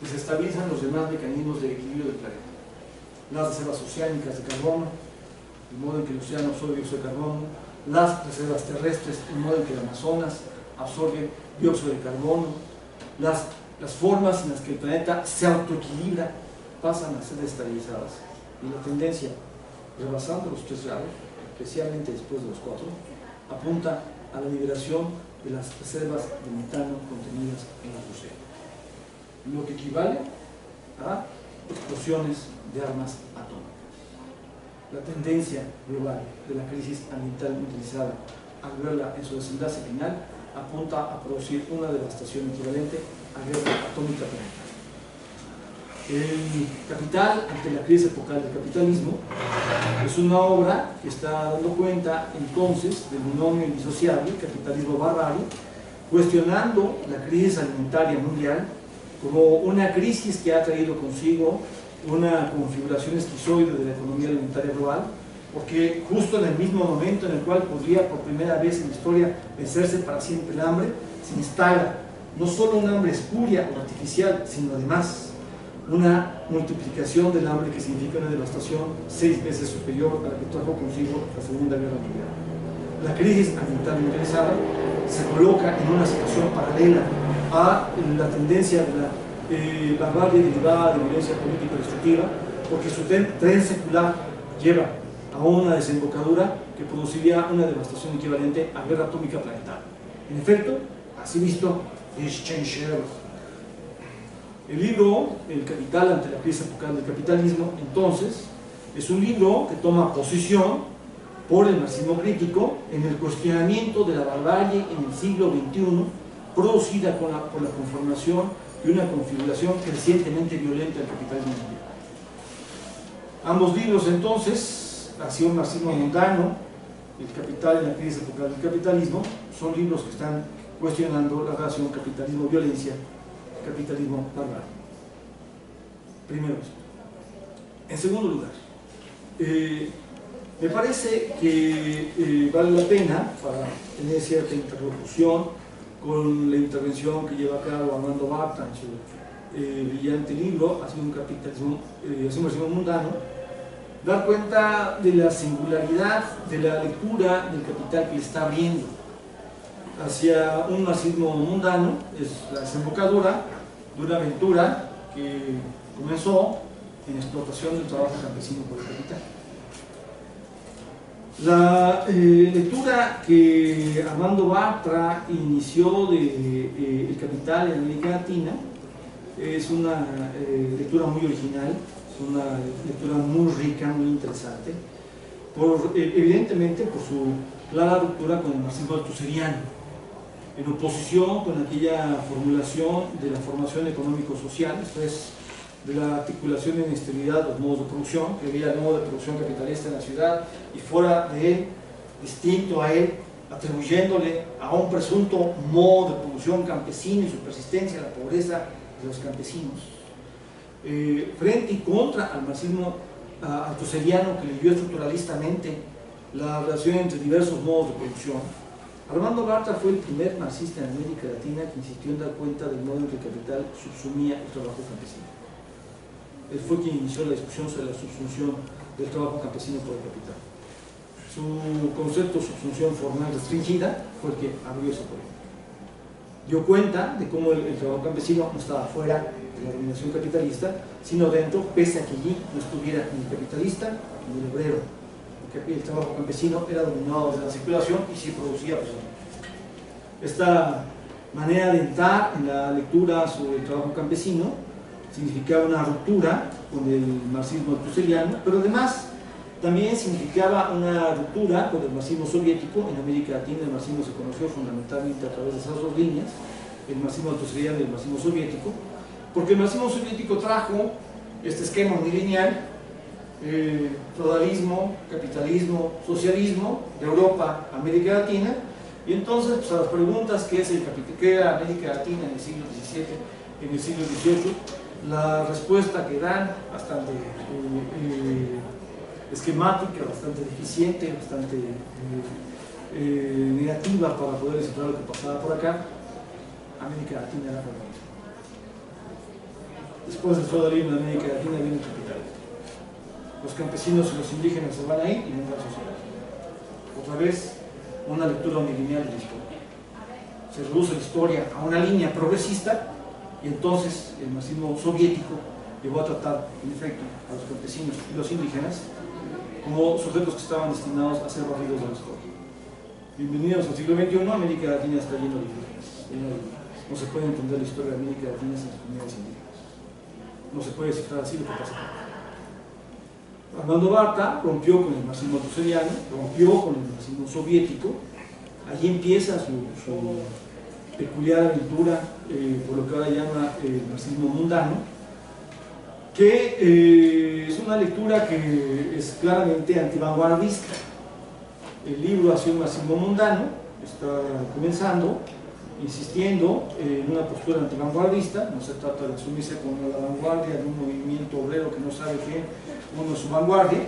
desestabilizan los demás mecanismos de equilibrio del planeta. Las reservas oceánicas de carbono, el modo en que el océano absorbe dióxido de carbono, las reservas terrestres, el modo en que el Amazonas absorbe dióxido de carbono, las formas en las que el planeta se autoequilibra pasan a ser desestabilizadas, y la tendencia, rebasando los 3 grados, especialmente después de los 4, apunta a la liberación de las reservas de metano contenidas en el océano, lo que equivale a explosiones de armas atómicas. La tendencia global de la crisis ambiental utilizada, al verla en su desenlace final, apunta a producir una devastación equivalente a guerra atómica planetaria. El Capital ante la crisis epocal del capitalismo es una obra que está dando cuenta entonces del binomio indisociable capitalismo-barbarie, cuestionando la crisis alimentaria mundial como una crisis que ha traído consigo una configuración esquizoide de la economía alimentaria global, porque justo en el mismo momento en el cual podría por primera vez en la historia vencerse para siempre el hambre, se instala no solo un hambre espuria o artificial, sino además una multiplicación del hambre que significa una devastación 6 veces superior a la que trajo consigo la Segunda Guerra Mundial. La crisis ambiental mundializada se coloca en una situación paralela a la tendencia de la barbarie derivada de violencia política destructiva, porque su tren secular lleva a una desembocadura que produciría una devastación equivalente a guerra atómica planetaria. En efecto, así visto, es Chen. El libro El Capital ante la crisis epocal del capitalismo, entonces, es un libro que toma posición por el marxismo crítico en el cuestionamiento de la barbarie en el siglo XXI, producida por la conformación de una configuración crecientemente violenta del capitalismo mundial. Ambos libros, entonces, hacia un marxismo mundano, El Capital en la crisis epocal del capitalismo, son libros que están cuestionando la relación capitalismo-violencia, capitalismo-barbarie. Primero esto. En segundo lugar, me parece que vale la pena, para tener cierta interlocución con la intervención que lleva a cabo Armando Bartra en su brillante libro, hacia un marxismo mundano, dar cuenta de la singularidad de la lectura del Capital que le está abriendo hacia un marxismo mundano. Es la desembocadura de una aventura que comenzó en explotación del trabajo campesino por el capital. La lectura que Armando Bartra inició de El Capital en América Latina es una lectura muy original, es una lectura muy rica, muy interesante, evidentemente por su clara ruptura con el marxismo althuseriano, en oposición con aquella formulación de la formación económico-social, después de la articulación en inestabilidad de los modos de producción, que veía el modo de producción capitalista en la ciudad y fuera de él, distinto a él, atribuyéndole a un presunto modo de producción campesino y su persistencia a la pobreza de los campesinos. Frente y contra al marxismo althuseriano, que leyó estructuralistamente la relación entre diversos modos de producción, Armando Bartra fue el primer marxista en América Latina que insistió en dar cuenta del modo en que el capital subsumía el trabajo campesino. Él fue quien inició la discusión sobre la subsunción del trabajo campesino por el capital. Su concepto de subsunción formal restringida fue el que abrió esa polémica. Dio cuenta de cómo el trabajo campesino no estaba fuera de la dominación capitalista, sino dentro, pese a que allí no estuviera ni el capitalista ni el obrero. Porque el trabajo campesino era dominado desde la circulación y se producía personalmente. Esta manera de entrar en la lectura sobre el trabajo campesino significaba una ruptura con el marxismo althusserliano, pero además también significaba una ruptura con el marxismo soviético. En América Latina el marxismo se conoció fundamentalmente a través de esas dos líneas, el marxismo althusserliano y el marxismo soviético, porque el marxismo soviético trajo este esquema unilineal, feudalismo, capitalismo, socialismo, de Europa a América Latina, y entonces pues, a las preguntas ¿qué era América Latina en el siglo XVII, en el siglo XVIII? La respuesta que dan, bastante esquemática, bastante deficiente, bastante negativa para poder descifrar lo que pasaba por acá. América Latina era feudalismo. Después del feudalismo en América Latina viene el capitalismo. Los campesinos y los indígenas se van ahí y vendrá la sociedad. Otra vez, una lectura unilineal de la historia. Se reduce la historia a una línea progresista y entonces el marxismo soviético llegó a tratar, en efecto, a los campesinos y los indígenas como sujetos que estaban destinados a ser barridos de la historia. Bienvenidos al siglo XXI, América Latina está lleno de indígenas. No se puede entender la historia de América Latina sin las comunidades indígenas. No se puede descifrar así lo que pasa acá. Armando Bartra rompió con el marxismo althusserliano, rompió con el marxismo soviético. Allí empieza su peculiar aventura por lo que ahora llama el marxismo mundano, que es una lectura que es claramente antivanguardista. El libro hacia un marxismo mundano está comenzando, insistiendo en una postura antivanguardista. No se trata de asumirse como la vanguardia de un movimiento obrero que no sabe que uno es su vanguardia.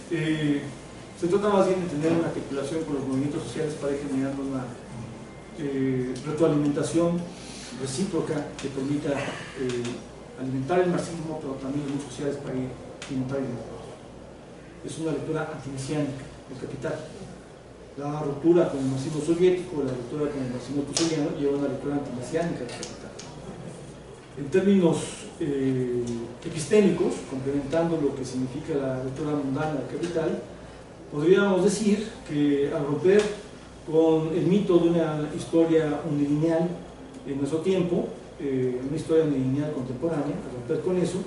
Se trata más bien de tener una articulación con los movimientos sociales para ir generando una retroalimentación recíproca que permita alimentar el marxismo, pero también los sociales para ir alimentar el mercado. Es una lectura antimesiánica del capital. La ruptura con el marxismo soviético, la ruptura con el marxismo althusserliano lleva a una lectura antimesiánica del capital. En términos epistémicos, complementando lo que significa la lectura mundana del capital, podríamos decir que al romper con el mito de una historia unilineal en nuestro tiempo, una historia unilineal contemporánea, al romper con eso,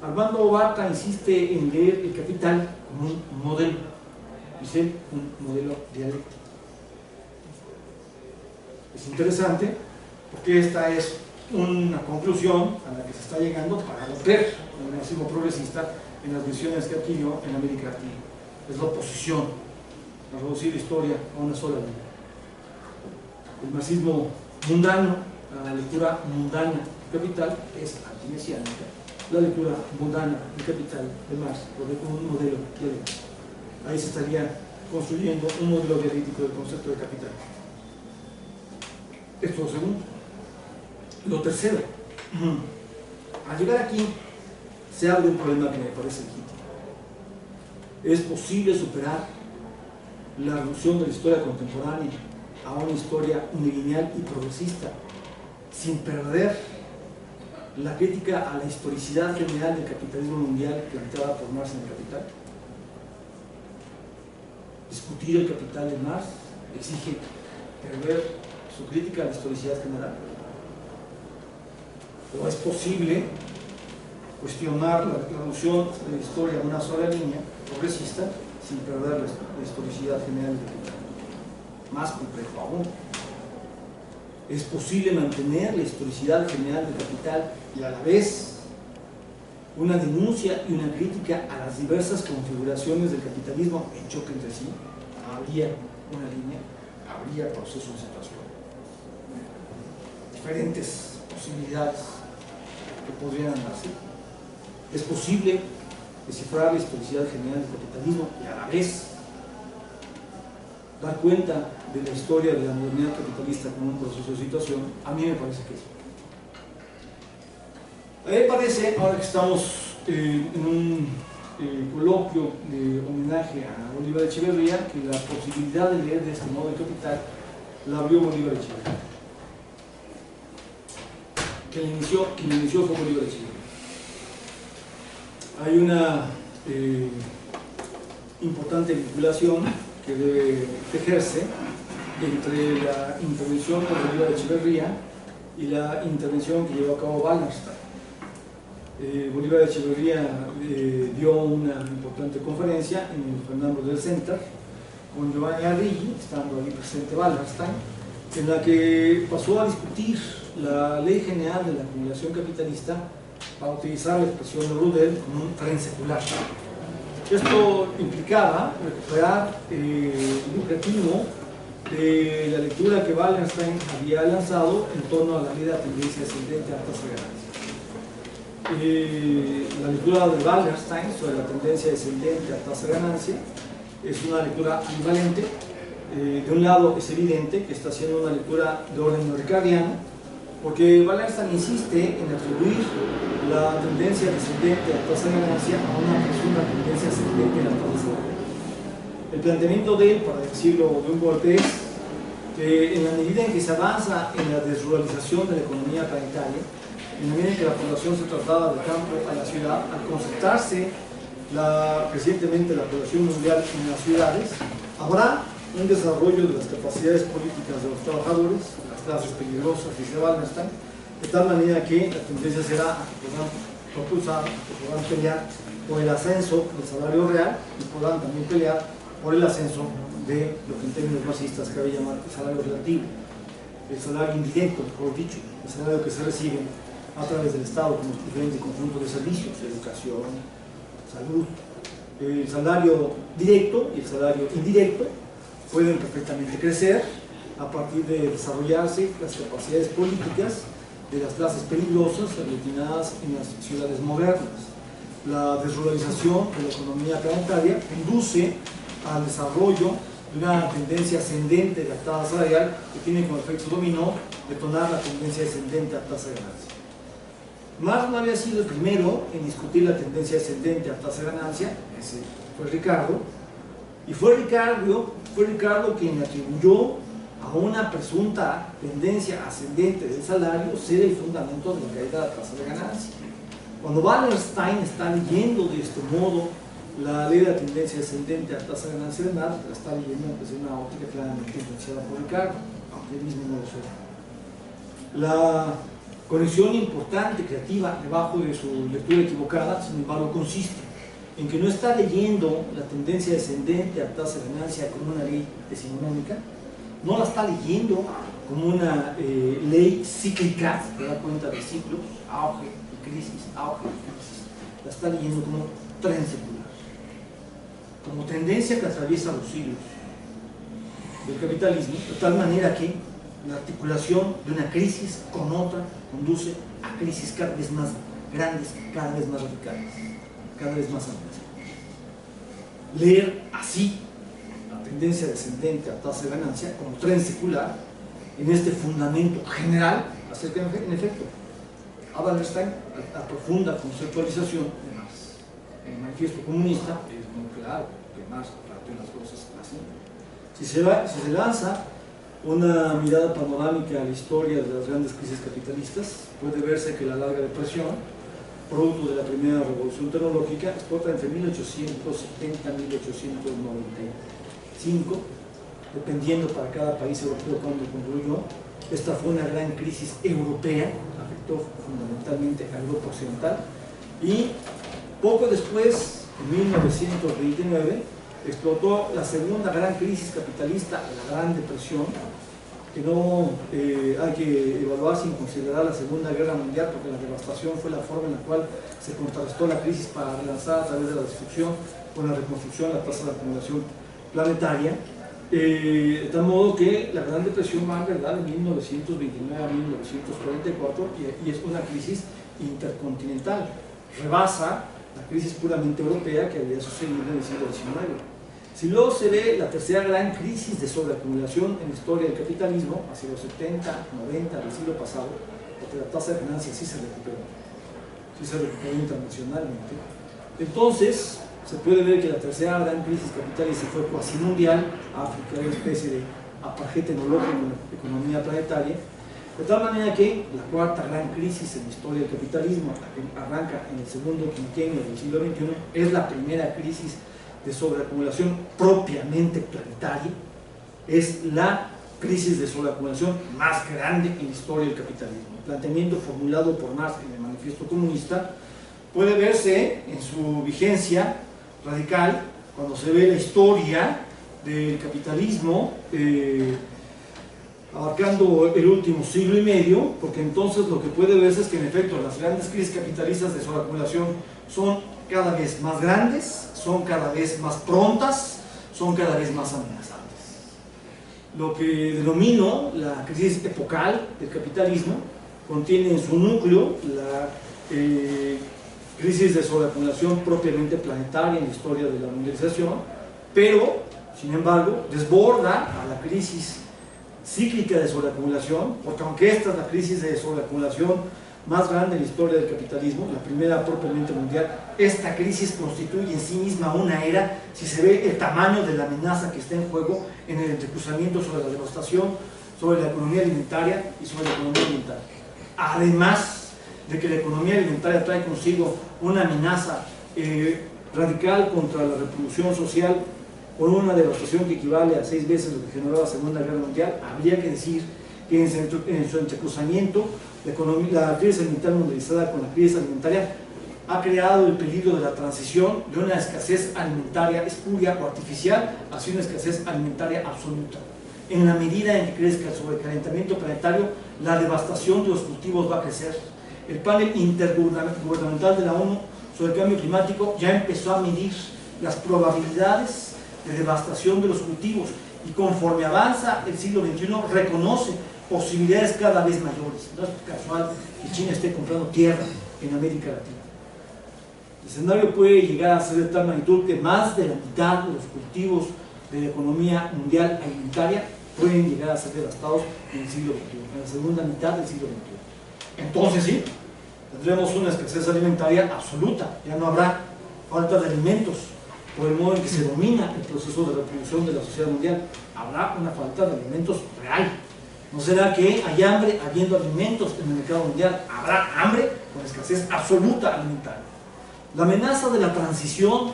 Armando Bartra insiste en leer el capital como un modelo, dice un modelo dialéctico. Es interesante porque esta es una conclusión a la que se está llegando para romper con el marxismo progresista en las visiones que adquirió en América Latina. Es la oposición a reducir la historia a una sola línea. El marxismo mundano, la lectura mundana del capital es antimesiánica. La lectura mundana del capital de Marx lo ve como un modelo dialéctico. Ahí se estaría construyendo un modelo dialéctico del concepto de capital. Esto es lo segundo. Lo tercero, al llegar aquí se abre un problema que me parece legítimo. ¿Es posible superar la reducción de la historia contemporánea a una historia unilineal y progresista sin perder la crítica a la historicidad general del capitalismo mundial planteada por Marx en el Capital? Discutir el capital de Marx exige perder su crítica a la historicidad general. ¿O es posible cuestionar la reducción de la historia a una sola línea progresista sin perder la historicidad general del capital? Más complejo aún. ¿Es posible mantener la historicidad general del capital y a la vez una denuncia y una crítica a las diversas configuraciones del capitalismo en choque entre sí? Habría una línea, habría procesos de situación, diferentes posibilidades que podrían darse. Es posible descifrar la historicidad general del capitalismo y a la vez dar cuenta de la historia de la modernidad capitalista como un proceso de situación? A mí me parece que sí. A mí me parece, ahora que estamos en un coloquio de homenaje a Bolívar Echeverría, que la posibilidad de leer de este modo de Capital la abrió Bolívar Echeverría. Quien inició fue Bolívar Echeverría. Hay una importante vinculación que debe tejerse entre la intervención de Bolívar Echeverría y la intervención que llevó a cabo Wallenstein. Bolívar Echeverría dio una importante conferencia en el Fernando del Center con Giovanni Arrighi, estando ahí presente Wallenstein, en la que pasó a discutir la ley general de la acumulación capitalista, para utilizar la expresión de Rudel, como un tren secular. Esto implicaba recuperar el objetivo de la lectura que Wallenstein había lanzado en torno a la ley de la tendencia descendente a tasa de ganancia. La lectura de Wallenstein sobre la tendencia descendente a tasa de ganancia es una lectura ambivalente. De un lado es evidente que está haciendo una lectura de orden ricardiano, porque Wallenstein insiste en atribuir la tendencia descendente a tasa de ganancia a una presunta tendencia ascendente a la tasa de ganancia. El planteamiento de él, para decirlo de un golpe, es que en la medida en que se avanza en la desruralización de la economía planetaria, en la medida en que la población se traslada del campo a la ciudad, al concentrarse recientemente la población mundial en las ciudades, habrá un desarrollo de las capacidades políticas de los trabajadores, las clases peligrosas, dice Wallenstein, de tal manera que la tendencia será a que podrán propulsar, que podrán pelear por el ascenso del salario real y podrán también pelear por el ascenso de lo que en términos marxistas cabe llamar el salario relativo, el salario indirecto, mejor dicho, el salario que se recibe a través del Estado como diferente conjunto de servicios, educación, salud. El salario directo y el salario indirecto pueden perfectamente crecer a partir de desarrollarse las capacidades políticas de las clases peligrosas aglutinadas en las ciudades modernas. La desruralización de la economía planetaria conduce al desarrollo de una tendencia ascendente de la tasa salarial que tiene como efecto dominó detonar la tendencia descendente a tasa de ganancia. Marx no había sido el primero en discutir la tendencia descendente a tasa de ganancia, ese fue Ricardo, y fue Ricardo quien atribuyó a una presunta tendencia ascendente del salario ser el fundamento de la caída de la tasa de ganancia. Cuando Wallenstein está leyendo de este modo la ley de la tendencia descendente a tasa de ganancia de Marx, la está leyendo desde una óptica claramente influenciada por Ricardo, aunque él mismo no lo sabe. La conexión importante, creativa, debajo de su lectura equivocada, sin embargo, consiste en que no está leyendo la tendencia descendente a tasa de ganancia como una ley decimonómica, no la está leyendo como una ley cíclica que da cuenta de ciclos, auge y crisis, la está leyendo como tren secular, como tendencia que atraviesa los siglos del capitalismo, de tal manera que la articulación de una crisis con otra conduce a crisis cada vez más grandes, cada vez más radicales, cada vez más amplias. Leer así la tendencia descendente a tasa de ganancia como tren secular en este fundamento general acerca, en efecto, a Wallenstein, la profunda conceptualización de Marx. En el manifiesto comunista es muy claro que Marx planteó las cosas así. Si se lanza una mirada panorámica a la historia de las grandes crisis capitalistas, puede verse que la larga depresión, producto de la primera revolución tecnológica, explota entre 1870 y 1895, dependiendo para cada país europeo cuando concluyó. Esta fue una gran crisis europea, afectó fundamentalmente a Europa Occidental, y poco después, en 1929, explotó la segunda gran crisis capitalista, la Gran Depresión, que no hay que evaluar sin considerar la Segunda Guerra Mundial, porque la devastación fue la forma en la cual se contrarrestó la crisis para relanzar a través de la destrucción con la reconstrucción la tasa de acumulación planetaria, de tal modo que la Gran Depresión va en verdad de 1929 a 1944 y es una crisis intercontinental, rebasa la crisis puramente europea que había sucedido en el siglo XIX. Si luego se ve la tercera gran crisis de sobreacumulación en la historia del capitalismo, hacia los 70, 90 del siglo pasado, porque la tasa de ganancia sí se recuperó internacionalmente, entonces se puede ver que la tercera gran crisis capitalista fue cuasi mundial. África era una especie de apartheid tecnológico en la economía planetaria, de tal manera que la cuarta gran crisis en la historia del capitalismo, que arranca en el segundo quinquenio del siglo XXI, es la primera crisis de sobreacumulación propiamente planetaria, es la crisis de sobreacumulación más grande en la historia del capitalismo. El planteamiento formulado por Marx en el Manifiesto Comunista puede verse en su vigencia radical cuando se ve la historia del capitalismo abarcando el último siglo y medio, porque entonces lo que puede verse es que en efecto las grandes crisis capitalistas de sobreacumulación son cada vez más grandes, son cada vez más prontas, son cada vez más amenazantes. Lo que denomino la crisis epocal del capitalismo contiene en su núcleo la crisis de sobreacumulación propiamente planetaria en la historia de la mundialización, pero, sin embargo, desborda a la crisis cíclica de sobreacumulación, porque aunque esta es la crisis de sobreacumulación más grande en la historia del capitalismo, la primera propiamente mundial, esta crisis constituye en sí misma una era, si se ve el tamaño de la amenaza que está en juego en el entrecruzamiento sobre la devastación, sobre la economía alimentaria y sobre la economía ambiental. Además de que la economía alimentaria trae consigo una amenaza radical contra la reproducción social, con una devastación que equivale a 6 veces lo que generó la Segunda Guerra Mundial. Habría que decir que en su entrecruzamiento la crisis alimentaria mundializada con la crisis alimentaria ha creado el peligro de la transición de una escasez alimentaria espuria o artificial hacia una escasez alimentaria absoluta. En la medida en que crezca el sobrecalentamiento planetario, la devastación de los cultivos va a crecer. El panel intergubernamental de la ONU sobre el cambio climático ya empezó a medir las probabilidades de devastación de los cultivos, y conforme avanza el siglo XXI reconoce posibilidades cada vez mayores. No es casual que China esté comprando tierra en América Latina. El escenario puede llegar a ser de tal magnitud que más de la mitad de los cultivos de la economía mundial alimentaria pueden llegar a ser devastados en el siglo XXI, en la segunda mitad del siglo XXI. Entonces sí, tendremos una escasez alimentaria absoluta, ya no habrá falta de alimentos por el modo en que se domina el proceso de reproducción de la sociedad mundial. Habrá una falta de alimentos real. ¿No será que hay hambre habiendo alimentos en el mercado mundial? Habrá hambre con escasez absoluta alimentaria. La amenaza de la transición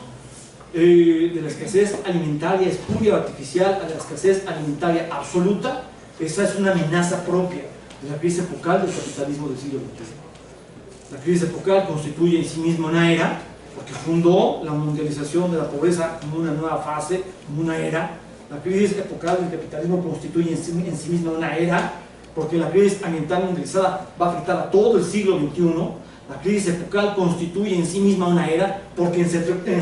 de la escasez alimentaria espuria o artificial a la escasez alimentaria absoluta, esa es una amenaza propia de la crisis epocal del capitalismo del siglo XXI. La crisis epocal constituye en sí misma una era, porque fundó la mundialización de la pobreza como una nueva fase, como una era. La crisis epocal del capitalismo constituye en sí misma una era, porque la crisis ambiental mundializada va a afectar a todo el siglo XXI. La crisis epocal constituye en sí misma una era, porque en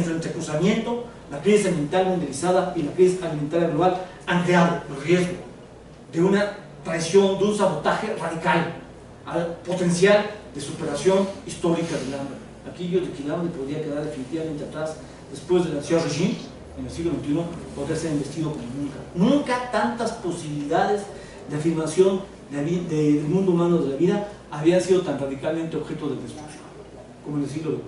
su entrecruzamiento, la crisis ambiental mundializada y la crisis alimentaria global han creado el riesgo de una traición, de un sabotaje radical al potencial de superación histórica del hambre. Aquí yo de Quilaude podría quedar definitivamente atrás después del ancien régime en el siglo XXI, podría ser investido como nunca. Nunca tantas posibilidades de afirmación del mundo humano de la vida habían sido tan radicalmente objeto de destrucción como en el siglo XXI.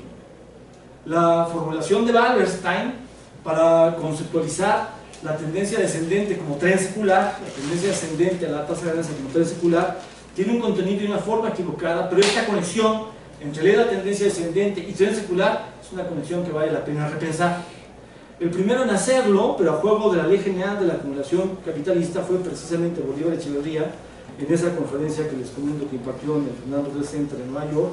La formulación de Wallerstein para conceptualizar la tendencia descendente como tren secular, la tendencia descendente a la tasa de ganancia como tren secular, tiene un contenido y una forma equivocada, pero esta conexión entre la tendencia descendente y tren secular es una conexión que vale la pena repensar. El primero en hacerlo, pero a juego de la ley general de la acumulación capitalista, fue precisamente Bolívar Echeverría, en esa conferencia que les comento que impartió en el Fernando Rey Center en Nueva York.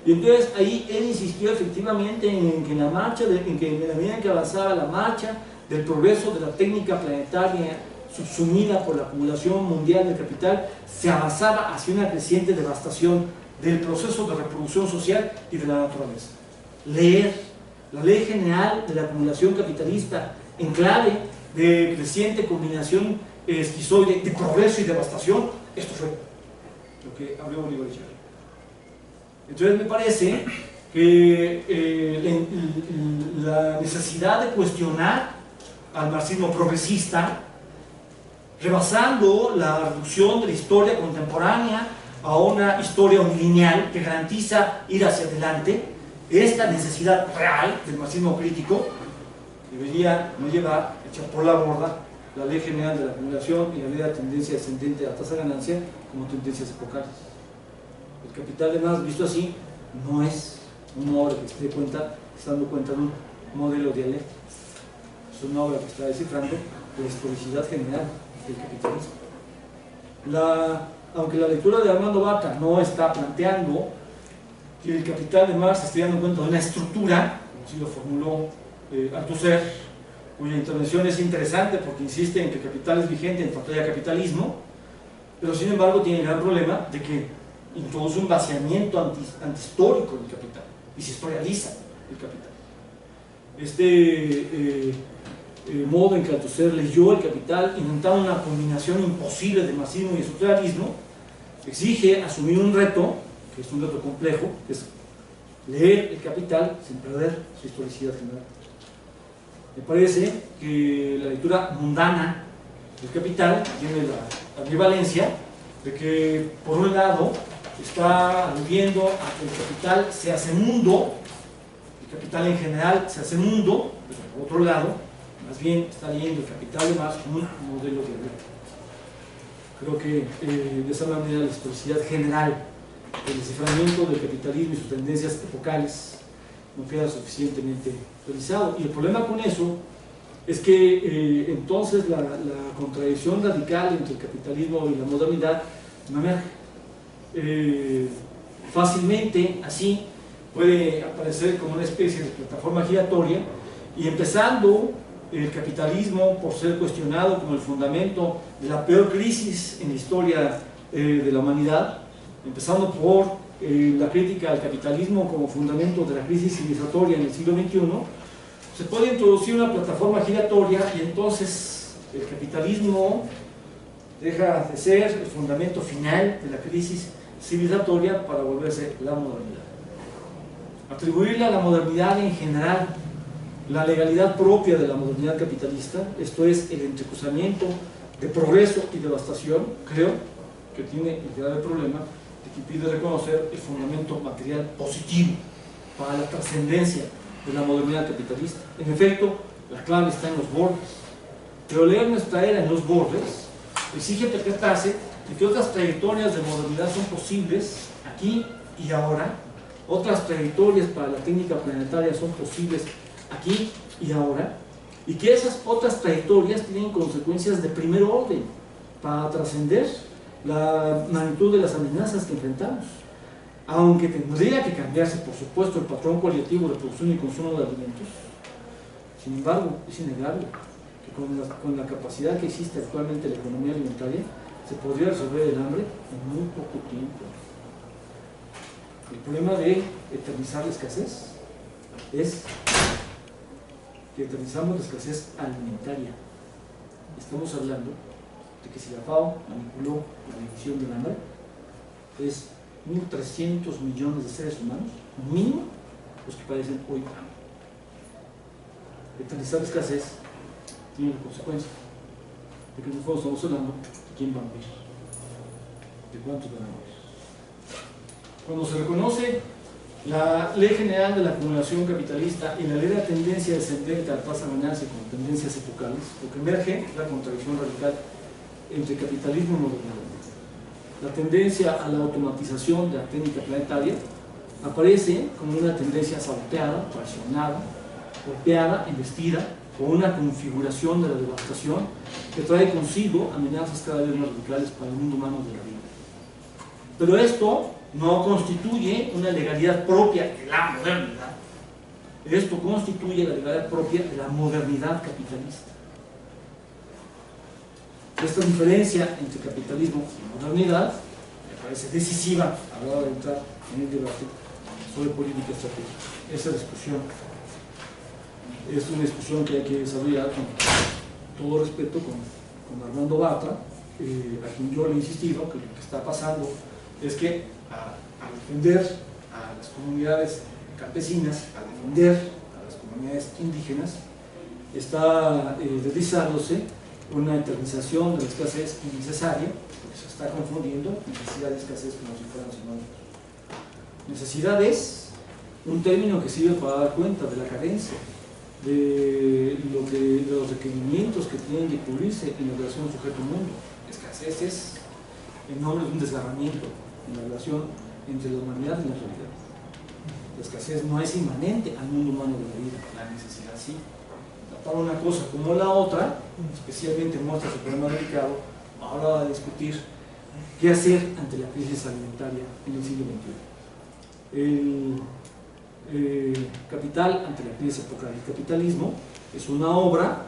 Y entonces ahí él insistió efectivamente en que en la medida en que avanzaba la marcha del progreso de la técnica planetaria subsumida por la acumulación mundial del capital, se avanzaba hacia una creciente devastación del proceso de reproducción social y de la naturaleza. Leer la ley general de la acumulación capitalista en clave de creciente combinación esquizoide de progreso y devastación, esto fue lo que abrió Bolívar Echeverría. Entonces me parece que la necesidad de cuestionar al marxismo progresista, rebasando la reducción de la historia contemporánea a una historia unilineal que garantiza ir hacia adelante. Esta necesidad real del marxismo crítico debería no llevar, echar por la borda, la ley general de la acumulación y la ley de la tendencia descendente de la tasa de ganancia como tendencias epocales. El capital, además, visto así, no es una obra que esté dando cuenta de un modelo dialéctico. Es una obra que está descifrando la historicidad general del capitalismo. Aunque la lectura de Armando Vaca no está planteando que el capital de Marx esté dando cuenta de una estructura, como así lo formuló Althusser, cuya intervención es interesante porque insiste en que el capital es vigente en tanto haya capitalismo, pero sin embargo tiene el gran problema de que introduce un vaciamiento antihistórico del capital y se historializa el capital. Modo en que Althusser leyó el capital, intentando una combinación imposible de marxismo y estructuralismo, exige asumir un reto, que es un reto complejo, que es leer el capital sin perder su historicidad general. Me parece que la lectura mundana del capital tiene la ambivalencia de que, por un lado, está aludiendo a que el capital se hace mundo, el capital en general se hace mundo, pero por otro lado, más bien está leyendo el capital de Marx como un modelo dialéctico. Creo que de esa manera la historicidad general del desciframiento del capitalismo y sus tendencias epocales no queda suficientemente realizado. Y el problema con eso es que entonces la contradicción radical entre el capitalismo y la modernidad no emerge. Fácilmente así puede aparecer como una especie de plataforma giratoria, y empezando el capitalismo por ser cuestionado como el fundamento de la peor crisis en la historia de la humanidad, empezando por la crítica al capitalismo como fundamento de la crisis civilizatoria en el siglo XXI, se puede introducir una plataforma giratoria y entonces el capitalismo deja de ser el fundamento final de la crisis civilizatoria para volverse la modernidad. Atribuirle a la modernidad en general la legalidad propia de la modernidad capitalista, esto es, el entrecruzamiento de progreso y devastación, creo que tiene el grave problema de que impide reconocer el fundamento material positivo para la trascendencia de la modernidad capitalista. En efecto, la clave está en los bordes, pero leer nuestra era en los bordes exige percatarse de que otras trayectorias de modernidad son posibles aquí y ahora, otras trayectorias para la técnica planetaria son posibles aquí y ahora, y que esas otras trayectorias tienen consecuencias de primer orden para trascender la magnitud de las amenazas que enfrentamos. Aunque tendría que cambiarse, por supuesto, el patrón cualitativo de producción y consumo de alimentos, sin embargo, es innegable que con la capacidad que existe actualmente en la economía alimentaria, se podría resolver el hambre en muy poco tiempo. El problema de eternizar la escasez es que eternizamos la escasez alimentaria. Estamos hablando de que si la FAO manipuló la medición del hambre, es 1.300 millones de seres humanos, mínimo, los que padecen hoy hambre. Eternizar la escasez tiene la consecuencia de que nosotros estamos hablando de quién va a morir, de cuántos van a morir. Cuando se reconoce la ley general de la acumulación capitalista y la ley de la tendencia descendente a la tasa de ganancia como tendencias epocales, lo que emerge es la contradicción radical entre capitalismo y modernidad. La tendencia a la automatización de la técnica planetaria aparece como una tendencia saboteada, traicionada, golpeada, embestida por una configuración de la devastación que trae consigo amenazas cada vez más radicales para el mundo humano de la vida. Pero esto no constituye una legalidad propia de la modernidad. Esto constituye la legalidad propia de la modernidad capitalista. Esta diferencia entre capitalismo y modernidad me parece decisiva a la hora de entrar en el debate sobre política estratégica. Esa discusión es una discusión que hay que desarrollar con todo respeto con Armando Bartra, a quien yo le he insistido que lo que está pasando es que al defender a las comunidades campesinas, al defender a las comunidades indígenas, está realizándose una eternización de la escasez innecesaria, porque se está confundiendo necesidad y escasez como si fueran sinónimos. Necesidad es un término que sirve para dar cuenta de la carencia, de los requerimientos que tienen que cubrirse en la relación sujeto-mundo. Escasez es el nombre de un desgarramiento en la relación entre la humanidad y la realidad. La escasez no es inmanente al mundo humano de la vida, la necesidad sí. Para una cosa como la otra, especialmente muestra su problema delicado a la hora de discutir qué hacer ante la crisis alimentaria en el siglo XXI. El Capital ante la crisis epocal. El capitalismo es una obra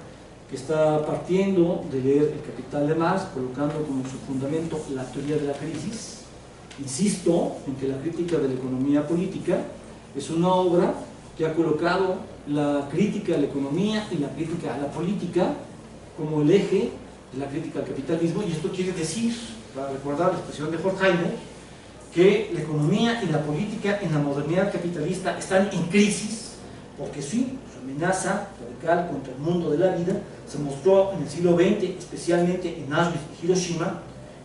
que está partiendo de leer El Capital de Marx, colocando como su fundamento la teoría de la crisis. Insisto en que la crítica de la economía política es una obra que ha colocado la crítica a la economía y la crítica a la política como el eje de la crítica al capitalismo, y esto quiere decir, para recordar la expresión de Horkheimer, que la economía y la política en la modernidad capitalista están en crisis, porque sí, su amenaza radical contra el mundo de la vida se mostró en el siglo XX, especialmente en Auschwitz y Hiroshima,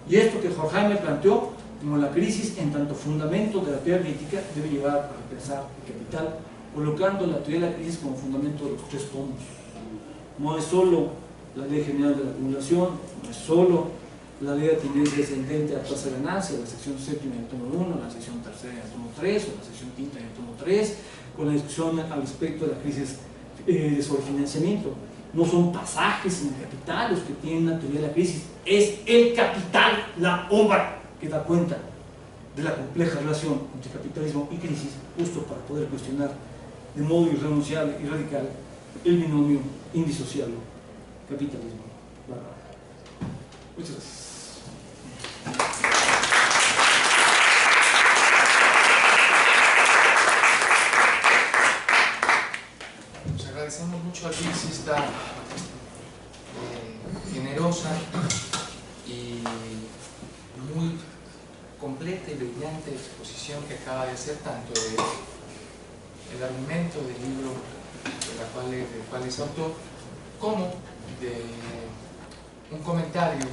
y esto que Horkheimer planteó como la crisis en tanto fundamento de la teoría crítica debe llevar a repensar el Capital, colocando la teoría de la crisis como fundamento de los tres tomos. No es solo la ley general de la acumulación, no es solo la ley de tendencia descendente a tasa de ganancia, la sección séptima en el tomo 1, la sección tercera en el tomo 3, o la sección quinta en el tomo 3, con la discusión al respecto de la crisis de sobrefinanciamiento. No son pasajes en el Capital los que tienen la teoría de la crisis, es el Capital, la obra que da cuenta de la compleja relación entre capitalismo y crisis, justo para poder cuestionar de modo irrenunciable y radical el binomio indisociable capitalismo-barra. Muchas gracias. Nos agradecemos mucho a Luis esta generosa y muy completa y brillante exposición que acaba de hacer, tanto del argumento del libro del cual es autor, como de un comentario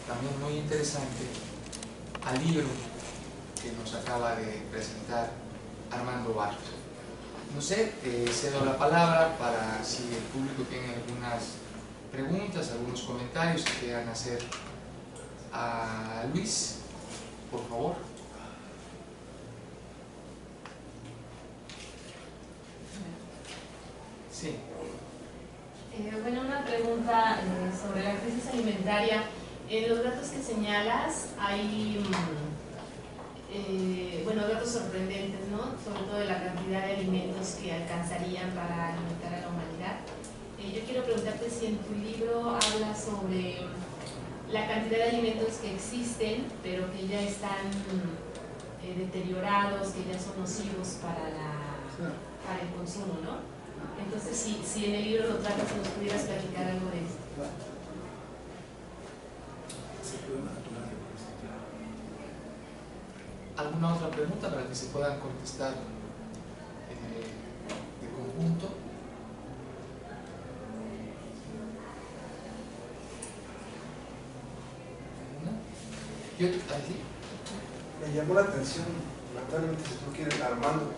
también muy interesante al libro que nos acaba de presentar Armando Barros. No sé, cedo la palabra para si el público tiene algunas preguntas, algunos comentarios que quieran hacer a Luis, por favor. Sí. Bueno, una pregunta sobre la crisis alimentaria. En los datos que señalas hay datos sorprendentes, ¿no? Sobre todo de la cantidad de alimentos que alcanzarían para alimentar a la humanidad. Yo quiero preguntarte si en tu libro hablas sobre la cantidad de alimentos que existen, pero que ya están deteriorados, que ya son nocivos para el consumo, ¿no? Entonces, si en el libro lo tratas, si nos pudieras platicar algo de esto. ¿Alguna otra pregunta para que se puedan contestar de conjunto? Me llamó la atención, naturalmente, si tú quieres, Armando,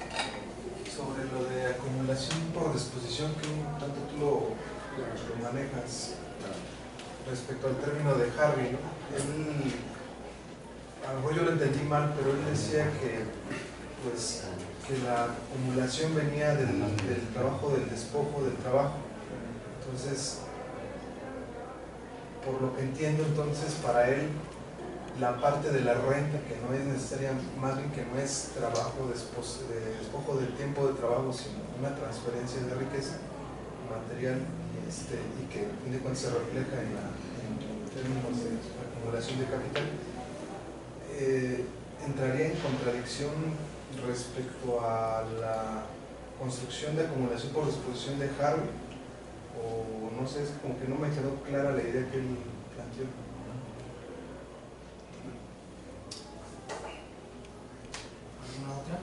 sobre lo de acumulación por disposición, que tanto tú lo manejas respecto al término de Harvey, ¿no? Él, a lo mejor yo lo entendí mal, pero él decía que la acumulación venía del trabajo, del despojo del trabajo. Entonces, por lo que entiendo, entonces para él la parte de la renta, que no es necesaria, más bien que no es trabajo, despojo del tiempo de trabajo, sino una transferencia de riqueza material, y que a fin de cuentas se refleja en términos de acumulación de capital, entraría en contradicción respecto a la construcción de acumulación por disposición de Harvey, o no sé, es como que no me quedó clara la idea que él planteó. ¿Alguna otra?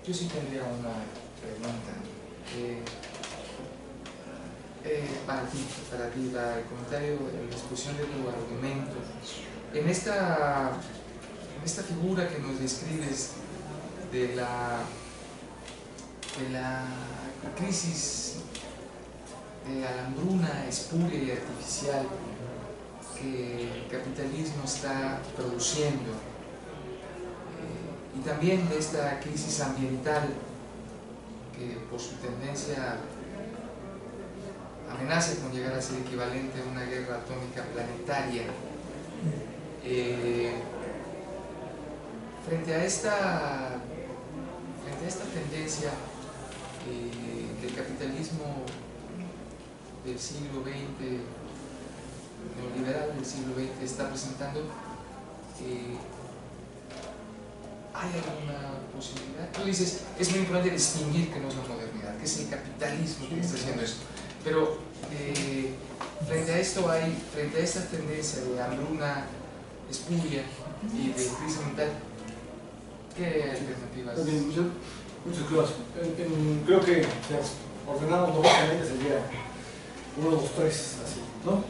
Yo sí tendría una pregunta. para ti, el comentario, la exposición de tu argumento. En esta figura que nos describes de la crisis de la hambruna espuria y artificial que el capitalismo está produciendo, y también de esta crisis ambiental que por su tendencia amenaza con llegar a ser equivalente a una guerra atómica planetaria. Frente a esta tendencia que el capitalismo del siglo XX, neoliberal del siglo XX, está presentando, ¿hay alguna posibilidad? Tú dices, es muy importante distinguir que no es la modernidad, que es el capitalismo que está haciendo esto. Pero frente a esta tendencia de hambruna espuria y de crisis mental, ¿qué alternativas? Muchas gracias. Creo que ordenamos lógicamente sería 1, 2, 3, así, ¿no?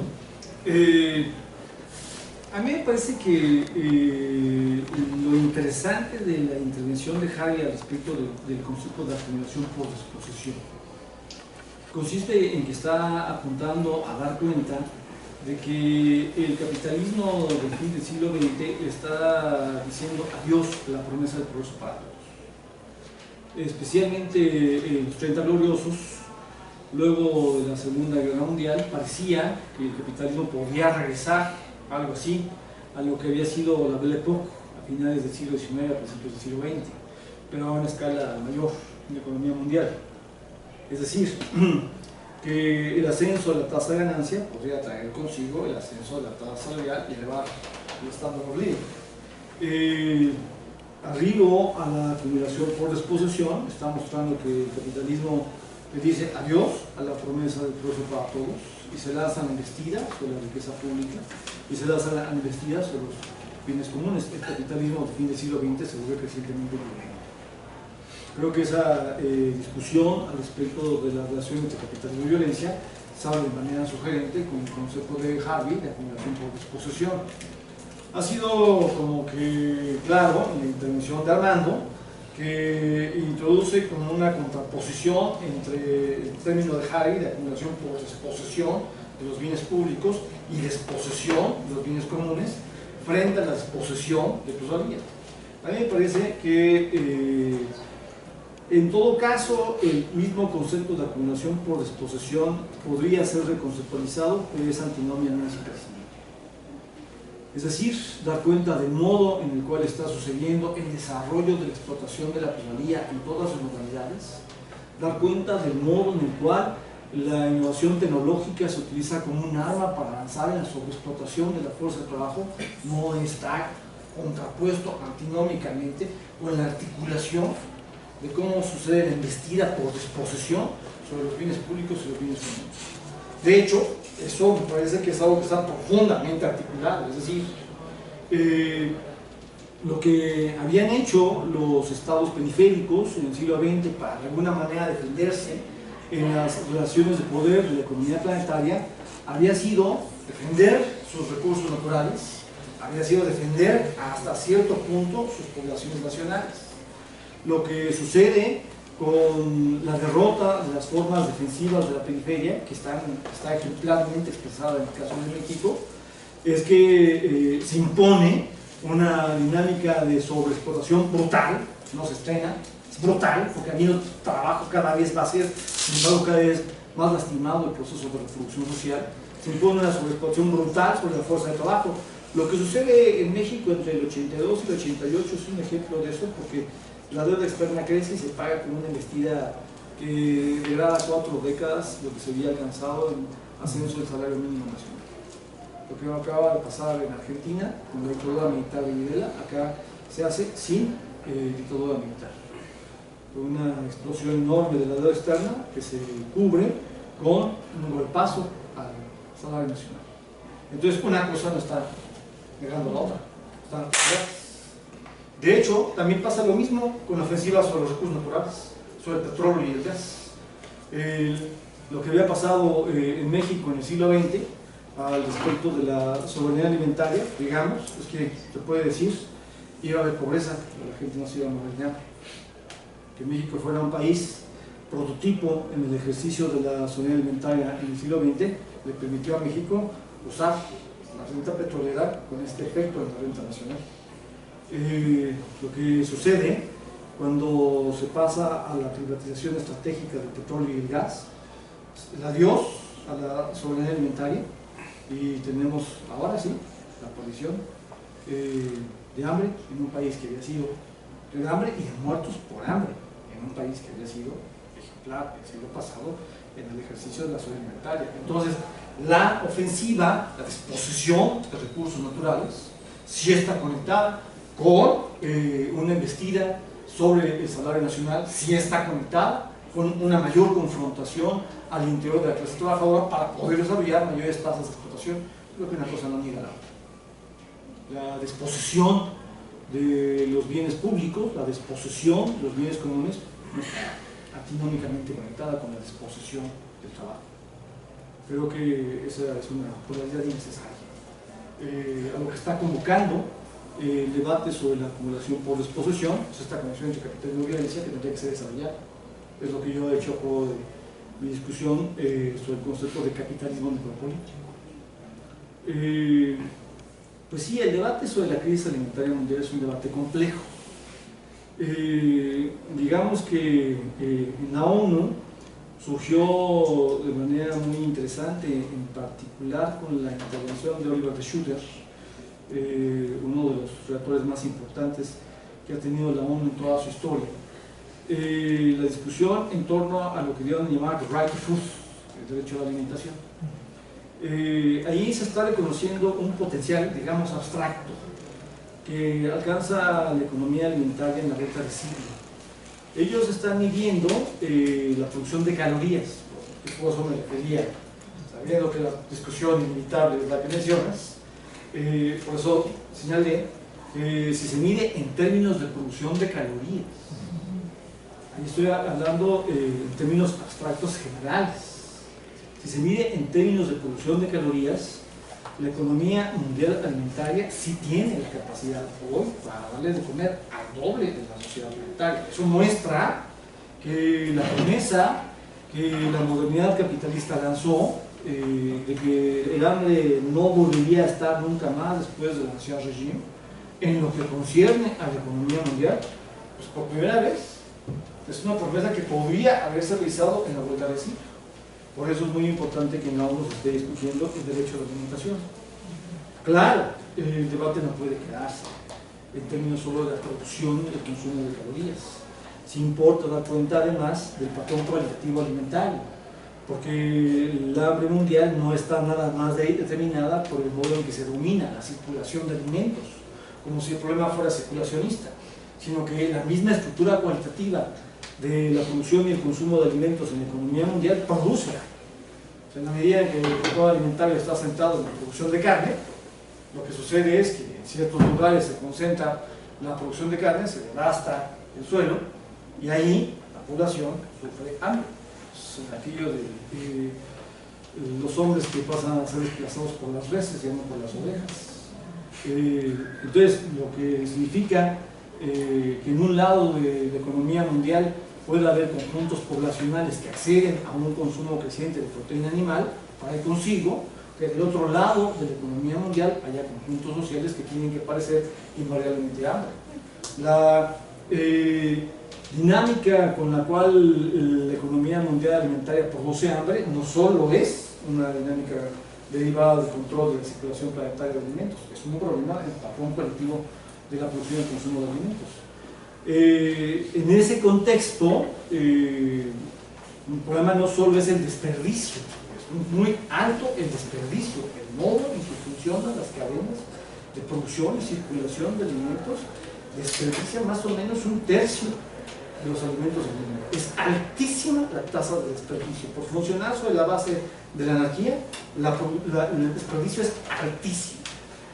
A mí me parece que lo interesante de la intervención de Javi al respecto del concepto de acumulación por disposición consiste en que está apuntando a dar cuenta de que el capitalismo del fin del siglo XX está diciendo adiós a la promesa del progreso para todos. Especialmente en los 30 gloriosos, luego de la Segunda Guerra Mundial, parecía que el capitalismo podía regresar, algo así, a lo que había sido la Belle Époque a finales del siglo XIX, a principios del siglo XX, pero a una escala mayor en la economía mundial. Es decir, que el ascenso de la tasa de ganancia podría traer consigo el ascenso de la tasa salarial y elevar el estándar de vida. Arribo a la acumulación por desposesión está mostrando que el capitalismo le dice adiós a la promesa del progreso para todos y se lanza a la embestida sobre la riqueza pública y se lanza a la embestida sobre los bienes comunes. El capitalismo al fin del siglo XX se vuelve crecientemente violento. Creo que esa discusión al respecto de la relación entre capitalismo y violencia sale de manera sugerente con el concepto de Harvey de acumulación por desposesión. Ha sido como que claro en la intervención de Armando, que introduce como una contraposición entre el término de Harvey de acumulación por desposesión de los bienes públicos y desposesión de los bienes comunes frente a la desposesión de plusvalía. A mí me parece que en todo caso el mismo concepto de acumulación por desposesión podría ser reconceptualizado, pero esa antinomia no es imprescindible. Es decir, dar cuenta del modo en el cual está sucediendo el desarrollo de la explotación de la plusvalía en todas sus modalidades, dar cuenta del modo en el cual la innovación tecnológica se utiliza como un arma para avanzar en la sobreexplotación de la fuerza de trabajo, no está contrapuesto antinómicamente con la articulación de cómo sucede la embestida por desposesión sobre los bienes públicos y los bienes comunes. De hecho, eso me parece que es algo que está profundamente articulado, es decir, lo que habían hecho los estados periféricos en el siglo XX para de alguna manera defenderse en las relaciones de poder de la economía planetaria había sido defender sus recursos naturales, había sido defender hasta cierto punto sus poblaciones nacionales. Lo que sucede con la derrota de las formas defensivas de la periferia, que está ejemplarmente expresada en el caso de México, es que se impone una dinámica de sobreexplotación brutal, no se estrena, es brutal, porque a mí el trabajo cada vez va a ser, sin embargo, cada vez más lastimado el proceso de reproducción social. Se impone una sobreexplotación brutal sobre la fuerza de trabajo. Lo que sucede en México entre el 82 y el 88 es un ejemplo de eso, porque la deuda externa crece y se paga con una embestida que degrada 4 décadas lo que se había alcanzado en ascenso del salario mínimo nacional. Lo que acaba de pasar en Argentina con la dictadura militar de Videla, acá se hace sin dictadura militar. Con una explosión enorme de la deuda externa que se cubre con un golpazo al salario nacional. Entonces una cosa no está negando la otra, están pegadas. De hecho, también pasa lo mismo con la ofensiva sobre los recursos naturales, sobre el petróleo y el gas. lo que había pasado en México en el siglo XX al respecto de la soberanía alimentaria, digamos, es que se puede decir, iba a haber pobreza, la gente no se iba a morir de hambre. Que México fuera un país prototipo en el ejercicio de la soberanía alimentaria en el siglo XX le permitió a México usar la renta petrolera con este efecto en la renta nacional. Lo que sucede cuando se pasa a la privatización estratégica del petróleo y el gas, el adiós a la soberanía alimentaria, y tenemos ahora sí la aparición de hambre en un país que había sido de hambre y de muertos por hambre en un país que había sido ejemplar el siglo pasado en el ejercicio de la soberanía alimentaria. Entonces, la ofensiva, la disposición de recursos naturales, sí está conectada con una embestida sobre el salario nacional, sí está conectada con una mayor confrontación al interior de la clase trabajadora para poder desarrollar mayores tasas de explotación. Creo que una cosa no niega la otra. La disposición de los bienes públicos, la disposición de los bienes comunes, no está antinómicamente conectada con la disposición del trabajo. Creo que esa es una polaridad innecesaria. A lo que está convocando el debate sobre la acumulación por disposición, es esta conexión entre capitalismo y violencia que tendría que ser desarrollada. Es lo que yo he hecho a juego de mi discusión sobre el concepto de capitalismo necropolítico. Pues sí, el debate sobre la crisis alimentaria mundial es un debate complejo. Digamos que en la ONU surgió de manera muy interesante, en particular con la intervención de Oliver de Schutter, uno de los redactores más importantes que ha tenido la ONU en toda su historia. La discusión en torno a lo que dieron a llamar the right to food, el derecho a la alimentación. Ahí se está reconociendo un potencial, digamos, abstracto, que alcanza la economía alimentaria en la recta de siglo. Ellos están midiendo la producción de calorías, por eso me refería, sabiendo que la discusión inevitable es la que mencionas, por eso señalé que si se mide en términos de producción de calorías, ahí estoy hablando en términos abstractos generales. Si se mide en términos de producción de calorías, la economía mundial alimentaria sí tiene la capacidad hoy para darle de comer al doble de la sociedad planetaria. Eso muestra que la promesa que la modernidad capitalista lanzó de que el hambre no volvería a estar nunca más después del ancien régimen, en lo que concierne a la economía mundial, pues por primera vez es una promesa que podría haberse realizado en la vuelta de siglo. Por eso es muy importante que en la ONU se esté discutiendo el derecho a la alimentación. Claro, el debate no puede quedarse en términos solo de la producción y el consumo de calorías. Sí importa dar cuenta además del patrón cualitativo alimentario, porque el hambre mundial no está nada más determinada por el modo en que se domina la circulación de alimentos, como si el problema fuera circulacionista, sino que la misma estructura cualitativa de la producción y el consumo de alimentos en la economía mundial produce. O sea, en la medida en que el mercado alimentario está centrado en la producción de carne, lo que sucede es que en ciertos lugares se concentra la producción de carne, se devasta el suelo y ahí la población sufre hambre. Es aquello de los hombres que pasan a ser desplazados por las reses y no por las ovejas. Entonces, lo que significa que en un lado de la economía mundial puede haber conjuntos poblacionales que acceden a un consumo creciente de proteína animal, trae consigo que del otro lado de la economía mundial haya conjuntos sociales que tienen que parecer invariablemente hambre. La dinámica con la cual la economía mundial alimentaria produce hambre no solo es una dinámica derivada del control de la circulación planetaria de alimentos, es un problema del patrón colectivo de la producción y el consumo de alimentos. En ese contexto, el problema no solo es el desperdicio, es muy alto el desperdicio, el modo en que funcionan las cadenas de producción y circulación de alimentos desperdicia más o menos un tercio de los alimentos del mundo. Es altísima la tasa de desperdicio. Por funcionar sobre la base de la energía, el desperdicio es altísimo.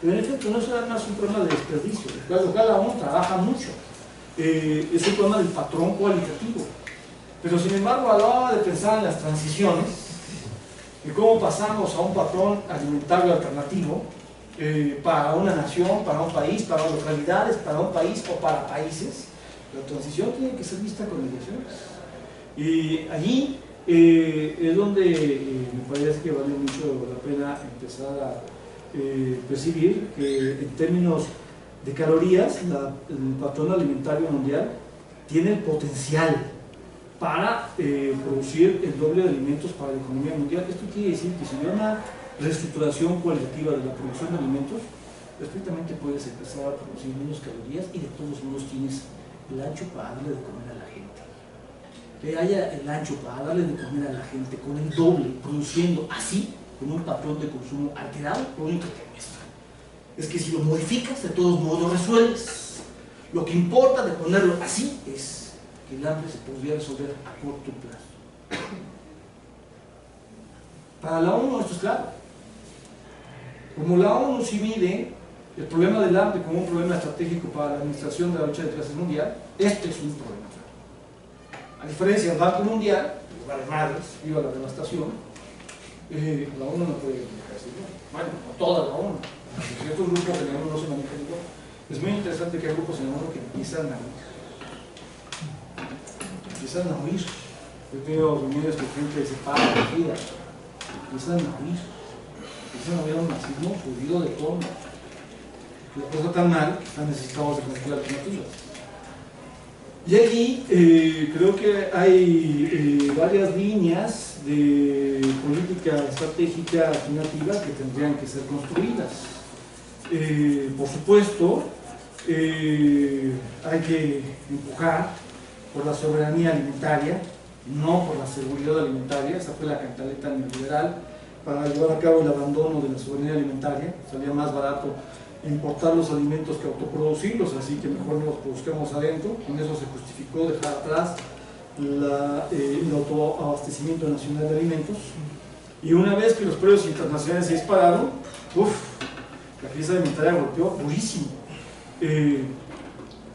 Pero en efecto no es nada más un problema de desperdicio, lo cual la ONU trabaja mucho. Es un problema del patrón cualitativo. Pero sin embargo, a la hora de pensar en las transiciones, de cómo pasamos a un patrón alimentario alternativo para una nación, para un país, para localidades, para un país o para países, la transición tiene que ser vista con mediaciones. Y allí es donde me parece que vale mucho la pena empezar a percibir que en términos de calorías, el patrón alimentario mundial tiene el potencial para producir el doble de alimentos para la economía mundial. Esto quiere decir que si hay una reestructuración cualitativa de la producción de alimentos, perfectamente puedes empezar a producir menos calorías y de todos modos tienes el ancho para darle de comer a la gente. Que haya el ancho para darle de comer a la gente con el doble, produciendo así, con un patrón de consumo alterado, lo único que te muestra es que si lo modificas, de todos modos lo resuelves. Lo que importa de ponerlo así es que el hambre se podría resolver a corto plazo. Para la ONU esto es claro. Como la ONU sí mide el problema del hambre como un problema estratégico para la administración de la lucha de clases mundial, este es un problema. A diferencia del Banco Mundial, vale madres, viva la devastación, la ONU no puede manejarse igual. Bueno, no toda la ONU. Ciertos grupos en la ONU no se manejan igual. Es muy interesante que hay grupos en la ONU que empiezan a huir. Yo tengo reuniones con gente que se para de vida, empiezan a huir. Empiezan a ver un marxismo subido de tono. La cosa tan mal que están necesitados de conseguir alternativas. Y allí creo que hay varias líneas de política estratégica alternativa que tendrían que ser construidas. Por supuesto, hay que empujar por la soberanía alimentaria, no por la seguridad alimentaria. Esa fue la cantaleta neoliberal para llevar a cabo el abandono de la soberanía alimentaria. Salía más barato importar los alimentos que autoproducirlos, así que mejor no los produzcamos adentro. Con eso se justificó dejar atrás el autoabastecimiento nacional de alimentos. Y una vez que los precios internacionales se dispararon, la crisis alimentaria golpeó durísimo.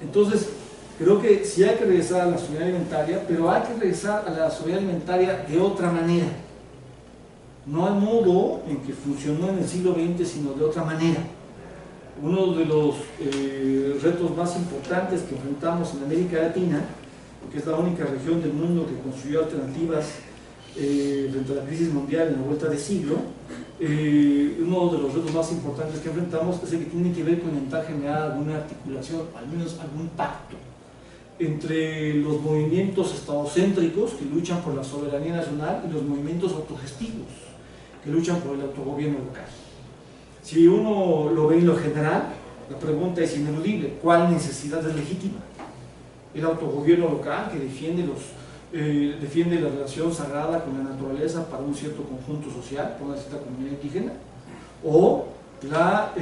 Entonces, creo que sí hay que regresar a la soberanía alimentaria, pero hay que regresar a la soberanía alimentaria de otra manera. No al modo en que funcionó en el siglo XX, sino de otra manera. Uno de los retos más importantes que enfrentamos en América Latina, porque es la única región del mundo que construyó alternativas frente a la crisis mundial en la vuelta de siglo, uno de los retos más importantes que enfrentamos es el que tiene que ver con intentar generar alguna articulación, o al menos algún pacto, entre los movimientos estadocéntricos que luchan por la soberanía nacional y los movimientos autogestivos que luchan por el autogobierno local. Si uno lo ve en lo general, la pregunta es ineludible: ¿cuál necesidad es legítima? El autogobierno local que defiende la relación sagrada con la naturaleza para un cierto conjunto social, para una cierta comunidad indígena, o la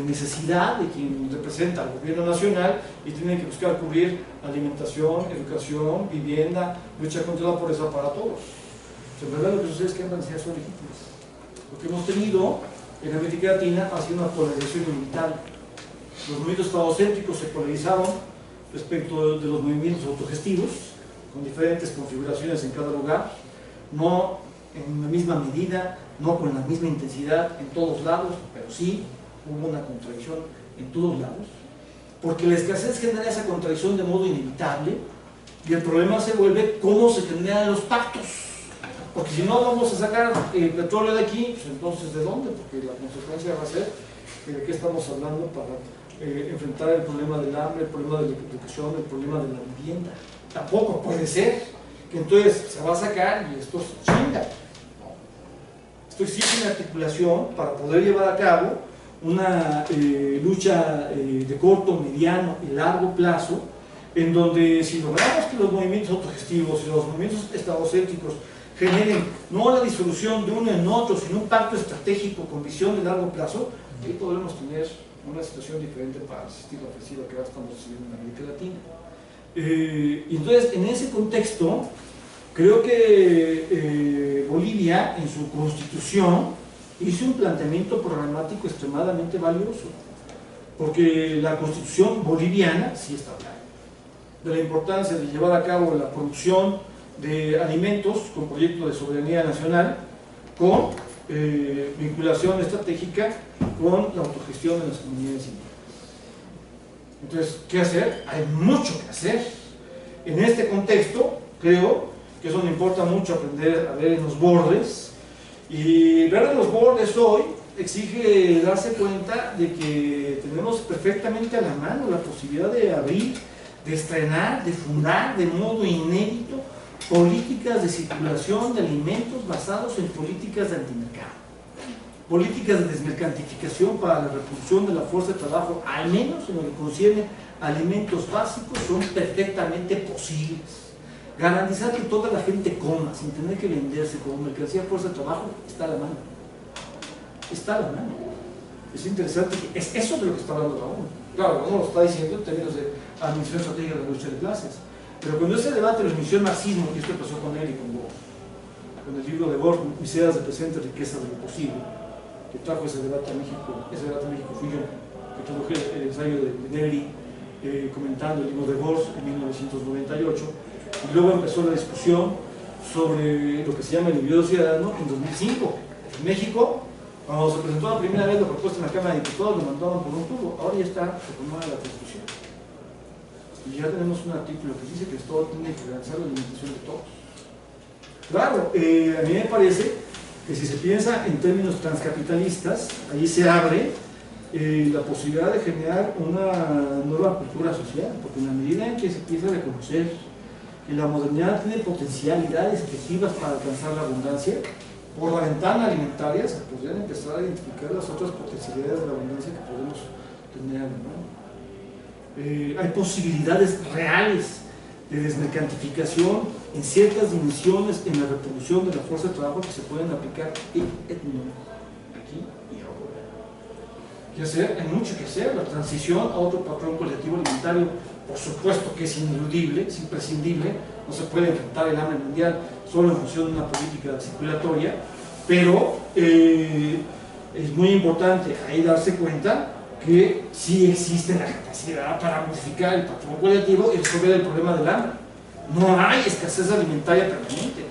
necesidad de quien representa al gobierno nacional y tiene que buscar cubrir alimentación, educación, vivienda, lucha contra la pobreza para todos. En verdad lo que sucede es que ambas necesidades son legítimas. Lo que hemos tenido en América Latina ha sido una polarización inevitable. Los movimientos estadocéntricos se polarizaron respecto de los movimientos autogestivos, con diferentes configuraciones en cada lugar, no en la misma medida, no con la misma intensidad en todos lados, pero sí hubo una contradicción en todos lados, porque la escasez genera esa contradicción de modo inevitable, y el problema se vuelve cómo se generan los pactos. Porque si no vamos a sacar el petróleo de aquí, pues entonces ¿de dónde? Porque la consecuencia va a ser de qué estamos hablando para enfrentar el problema del hambre, el problema de la educación, el problema de la vivienda. Tampoco puede ser que entonces se va a sacar y esto se chinga. No. Esto exige una articulación para poder llevar a cabo una lucha de corto, mediano y largo plazo, en donde si logramos que los movimientos autogestivos y los movimientos estadocéntricos generen no la disolución de uno en otro, sino un pacto estratégico con visión de largo plazo, ahí podremos tener una situación diferente para resistir la ofensiva que ahora estamos recibiendo en América Latina. Y entonces, en ese contexto, creo que Bolivia, en su constitución, hizo un planteamiento programático extremadamente valioso, porque la constitución boliviana sí está hablando de la importancia de llevar a cabo la producción de alimentos con proyecto de soberanía nacional, con vinculación estratégica con la autogestión de las comunidades indígenas. Entonces, ¿qué hacer? Hay mucho que hacer. En este contexto, creo que eso nos importa mucho aprender a ver en los bordes, y ver en los bordes hoy exige darse cuenta de que tenemos perfectamente a la mano la posibilidad de abrir, de estrenar, de fundar de modo inédito políticas de circulación de alimentos basados en políticas de antimercado, políticas de desmercantificación para la reproducción de la fuerza de trabajo, al menos en lo que concierne a alimentos básicos, son perfectamente posibles. Garantizar que toda la gente coma sin tener que venderse como mercancía de fuerza de trabajo está a la mano. Está a la mano. Es interesante que es eso de lo que está hablando Raúl. Claro, uno lo está diciendo en términos de administración estratégica de la lucha de clases. Pero cuando ese debate lo inició el marxismo, y esto pasó con él y con Borges, con el libro de Borges, Miseras de presente, riqueza de lo posible, que trajo ese debate a México fui yo, que traduje el ensayo de Negri, comentando el libro de Borges en 1998, y luego empezó la discusión sobre lo que se llama el individuo ciudadano en 2005. En México, cuando se presentó la primera vez la propuesta en la Cámara de Diputados, lo mandaban por un tubo, ahora ya está retomada la discusión. Y ya tenemos un artículo que dice que esto tiene que realizar la alimentación de todos. Claro, a mí me parece que si se piensa en términos transcapitalistas, ahí se abre la posibilidad de generar una nueva cultura social, porque en la medida en que se empieza a reconocer que la modernidad tiene potencialidades efectivas para alcanzar la abundancia, por la ventana alimentaria se podrían empezar a identificar las otras potencialidades de la abundancia que podemos tener, ¿no? Hay posibilidades reales de desmercantificación en ciertas dimensiones en la reproducción de la fuerza de trabajo que se pueden aplicar aquí y ahora. ¿Qué hacer? Hay mucho que hacer. La transición a otro patrón colectivo alimentario, por supuesto que es ineludible, es imprescindible. No se puede enfrentar el hambre mundial solo en función de una política circulatoria, pero es muy importante ahí darse cuenta que sí existe la capacidad para modificar el patrón colectivo y resolver el problema del hambre. No hay escasez alimentaria permanente.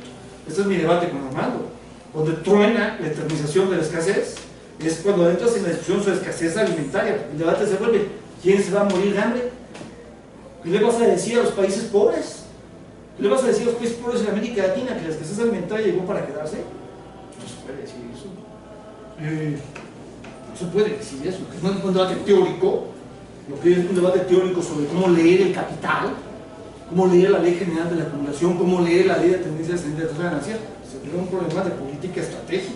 Este es mi debate con Armando. Donde truena la eternización de la escasez es cuando entras en la discusión sobre escasez alimentaria. El debate se vuelve: ¿quién se va a morir de hambre? ¿Qué le vas a decir a los países pobres? ¿Qué le vas a decir a los países pobres en América Latina? ¿Que la escasez alimentaria llegó para quedarse? No se puede decir eso. No se puede decir eso. No es un debate teórico, lo que es un debate teórico sobre cómo leer el capital, cómo leer la ley general de la acumulación, cómo leer la ley de tendencias de ganancia. Se tiene un problema de política estratégica,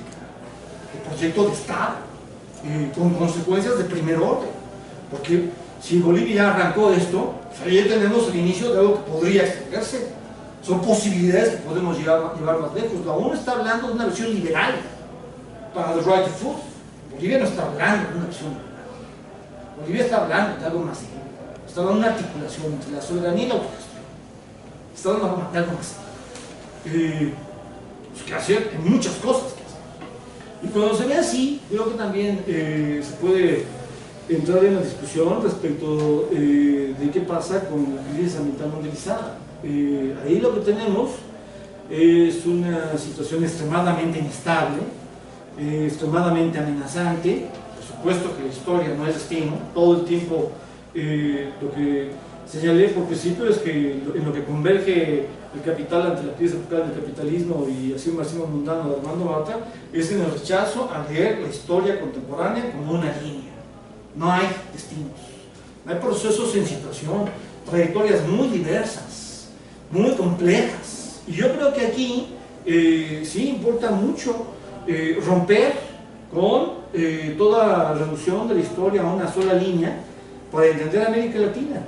de proyecto de Estado, con consecuencias de primer orden. Porque si Bolivia ya arrancó esto, pues ahí tenemos el inicio de algo que podría extenderse. Son posibilidades que podemos llevar más lejos. La ONU está hablando de una versión liberal para the right to food. Bolivia no está hablando de una versión liberal. Bolivia está hablando de algo más serio. Está hablando de una articulación entre la soberanía y la autogestión. Está hablando de algo más serio. Pues, ¿qué hacer? Hay muchas cosas que hacer. Y cuando se ve así, creo que también se puede entrar en la discusión respecto de qué pasa con la crisis ambiental mundializada. Ahí lo que tenemos es una situación extremadamente inestable, extremadamente amenazante. Por supuesto que la historia no es destino. Todo el tiempo lo que señalé por principio es que en lo que converge el capital ante la crisis epocal del capitalismo y así un marxismo mundano de Armando Bartra es en el rechazo a leer la historia contemporánea como una línea. No hay destinos, hay procesos en situación, trayectorias muy diversas, muy complejas. Y yo creo que aquí sí importa mucho romper con toda la reducción de la historia a una sola línea para entender América Latina.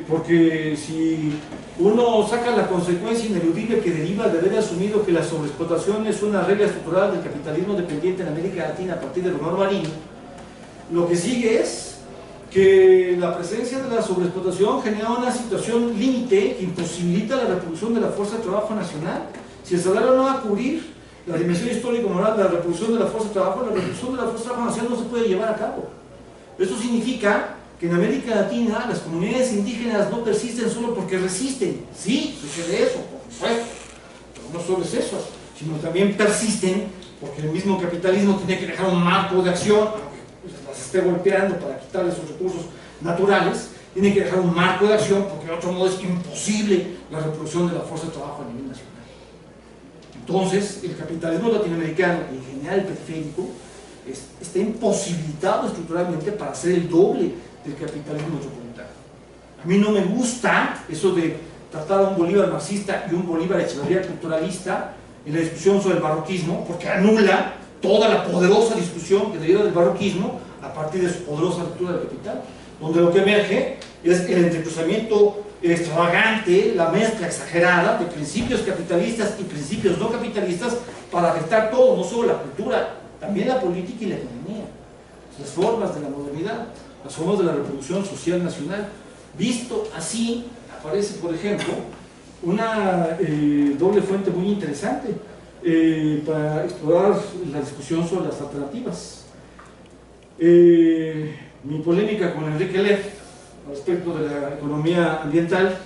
Porque si uno saca la consecuencia ineludible que deriva de haber asumido que la sobreexplotación es una regla estructural del capitalismo dependiente en América Latina a partir de Romano Marini, lo que sigue es que la presencia de la sobreexplotación genera una situación límite que imposibilita la reproducción de la fuerza de trabajo nacional. Si el salario no va a cubrir la dimensión histórico-moral de la reproducción de la fuerza de trabajo, la reproducción de la fuerza de trabajo nacional no se puede llevar a cabo. Esto significa que que en América Latina las comunidades indígenas no persisten solo porque resisten. Sí, sucede eso, por supuesto, pero no solo es eso, sino también persisten porque el mismo capitalismo tiene que dejar un marco de acción, aunque las esté golpeando para quitarle sus recursos naturales, tiene que dejar un marco de acción porque de otro modo es imposible la reproducción de la fuerza de trabajo a nivel nacional. Entonces, el capitalismo latinoamericano, y en general el periférico, está imposibilitado estructuralmente para hacer el doble del capitalismo metropolitano. A mí no me gusta eso de tratar a un Bolívar marxista y un Bolívar Echeverría culturalista en la discusión sobre el barroquismo, porque anula toda la poderosa discusión que deriva del barroquismo a partir de su poderosa lectura del capital, donde lo que emerge es el entrecruzamiento extravagante, la mezcla exagerada de principios capitalistas y principios no capitalistas para afectar todo, no solo la cultura, también la política y la economía, las formas de la modernidad, las formas de la reproducción social nacional. Visto así, aparece, por ejemplo, una doble fuente muy interesante para explorar la discusión sobre las alternativas. Mi polémica con Enrique Leff respecto de la economía ambiental,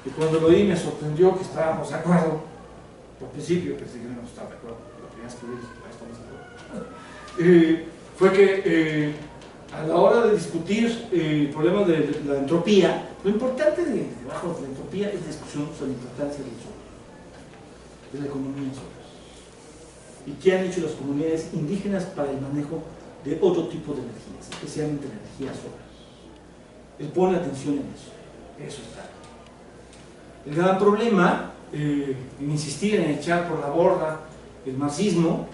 que cuando lo oí me sorprendió que estábamos de acuerdo. Por principio pensé que no estaba de acuerdo, la primera vez que lo dije, estamos de acuerdo. Fue que a la hora de discutir el problema de la entropía, lo importante debajo de la entropía es la discusión sobre la importancia del sol, de la economía solar. ¿Y qué han hecho las comunidades indígenas para el manejo de otro tipo de energías, especialmente la energía solar? Él pone atención en eso está. El gran problema en insistir en echar por la borda el marxismo,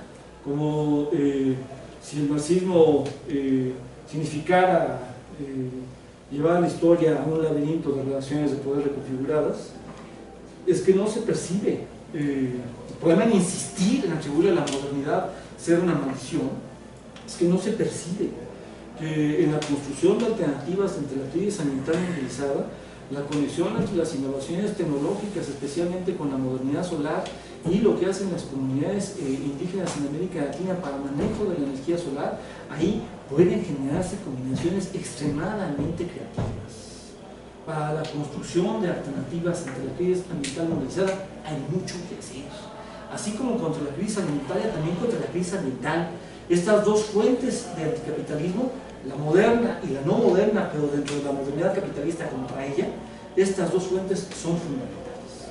como si el marxismo significara llevar la historia a un laberinto de relaciones de poder reconfiguradas, es que no se percibe. El problema en insistir en atribuirle a la modernidad ser una maldición es que no se percibe que en la construcción de alternativas entre la teoría sanitaria modelizada, la conexión entre las innovaciones tecnológicas, especialmente con la modernidad solar, y lo que hacen las comunidades indígenas en América Latina para el manejo de la energía solar, ahí pueden generarse combinaciones extremadamente creativas. Para la construcción de alternativas entre la crisis ambiental modelizada hay mucho que hacer. Así como contra la crisis alimentaria, también contra la crisis ambiental. Estas dos fuentes de anticapitalismo, la moderna y la no moderna, pero dentro de la modernidad capitalista contra ella, estas dos fuentes son fundamentales.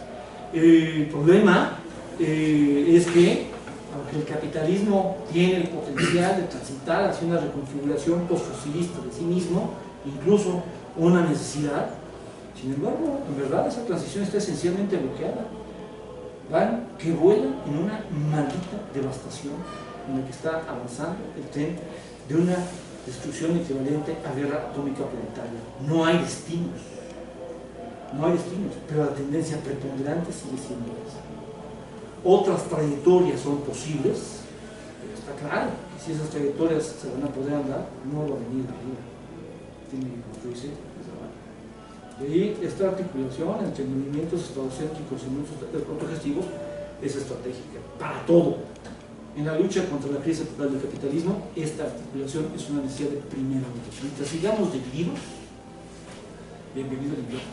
El problema es que, aunque el capitalismo tiene el potencial de transitar hacia una reconfiguración postfosilista de sí mismo, incluso una necesidad, sin embargo, en verdad esa transición está esencialmente bloqueada. Van que vuelan en una maldita devastación en la que está avanzando el tren de una destrucción equivalente a guerra atómica planetaria. No hay destinos, pero la tendencia preponderante sigue siendo esa. Otras trayectorias son posibles, pero está claro que si esas trayectorias se van a poder andar, no va a venir de arriba, tiene que construirse desde abajo. Y ahí esta articulación entre movimientos estadocéntricos y movimientos autogestivos es estratégica para todo. En la lucha contra la crisis total del capitalismo, esta articulación es una necesidad de primera orden. Mientras sigamos divididos, bienvenido al invierno.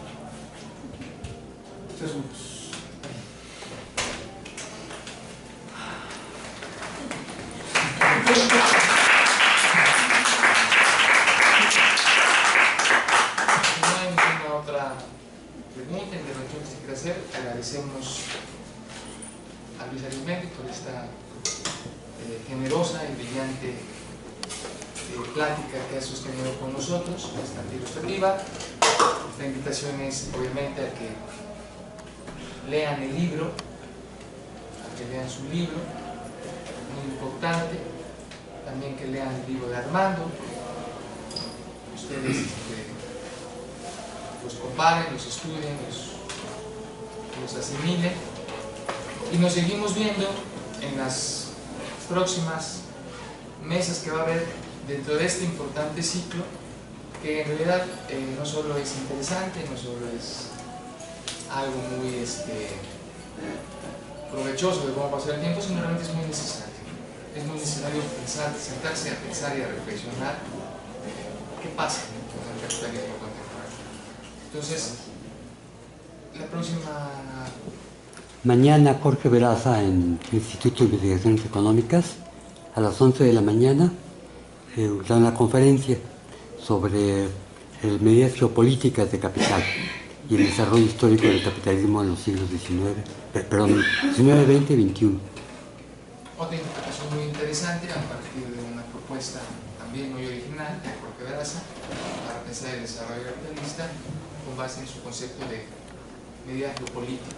Ustedes son no hay ninguna otra pregunta, intervención que se quiera hacer. Agradecemos a Luis Arismendi por esta generosa y brillante plática que ha sostenido con nosotros, bastante ilustrativa. Esta invitación es obviamente a que lean el libro, a que lean su libro, muy importante. También que lean el libro de Armando. Ustedes los comparen, los estudien, los asimilen. Y nos seguimos viendo en las próximas mesas que va a haber dentro de este importante ciclo, que en realidad no solo es interesante, no solo es algo muy provechoso de cómo pasar el tiempo, sino realmente es muy necesario. Es muy necesario pensar, sentarse a pensar y a reflexionar qué pasa con el capitalismo contemporáneo. Entonces, la próxima... Mañana Jorge Veraza en el Instituto de Investigaciones Económicas, a las 11 de la mañana, da una conferencia sobre medidas geopolíticas de capital y el desarrollo histórico del capitalismo en los siglos XIX, XX y XXI. Otra interpretación muy interesante a partir de una propuesta también muy original de Jorge Veraza para pensar el desarrollo capitalista con base en su concepto de medida geopolítica.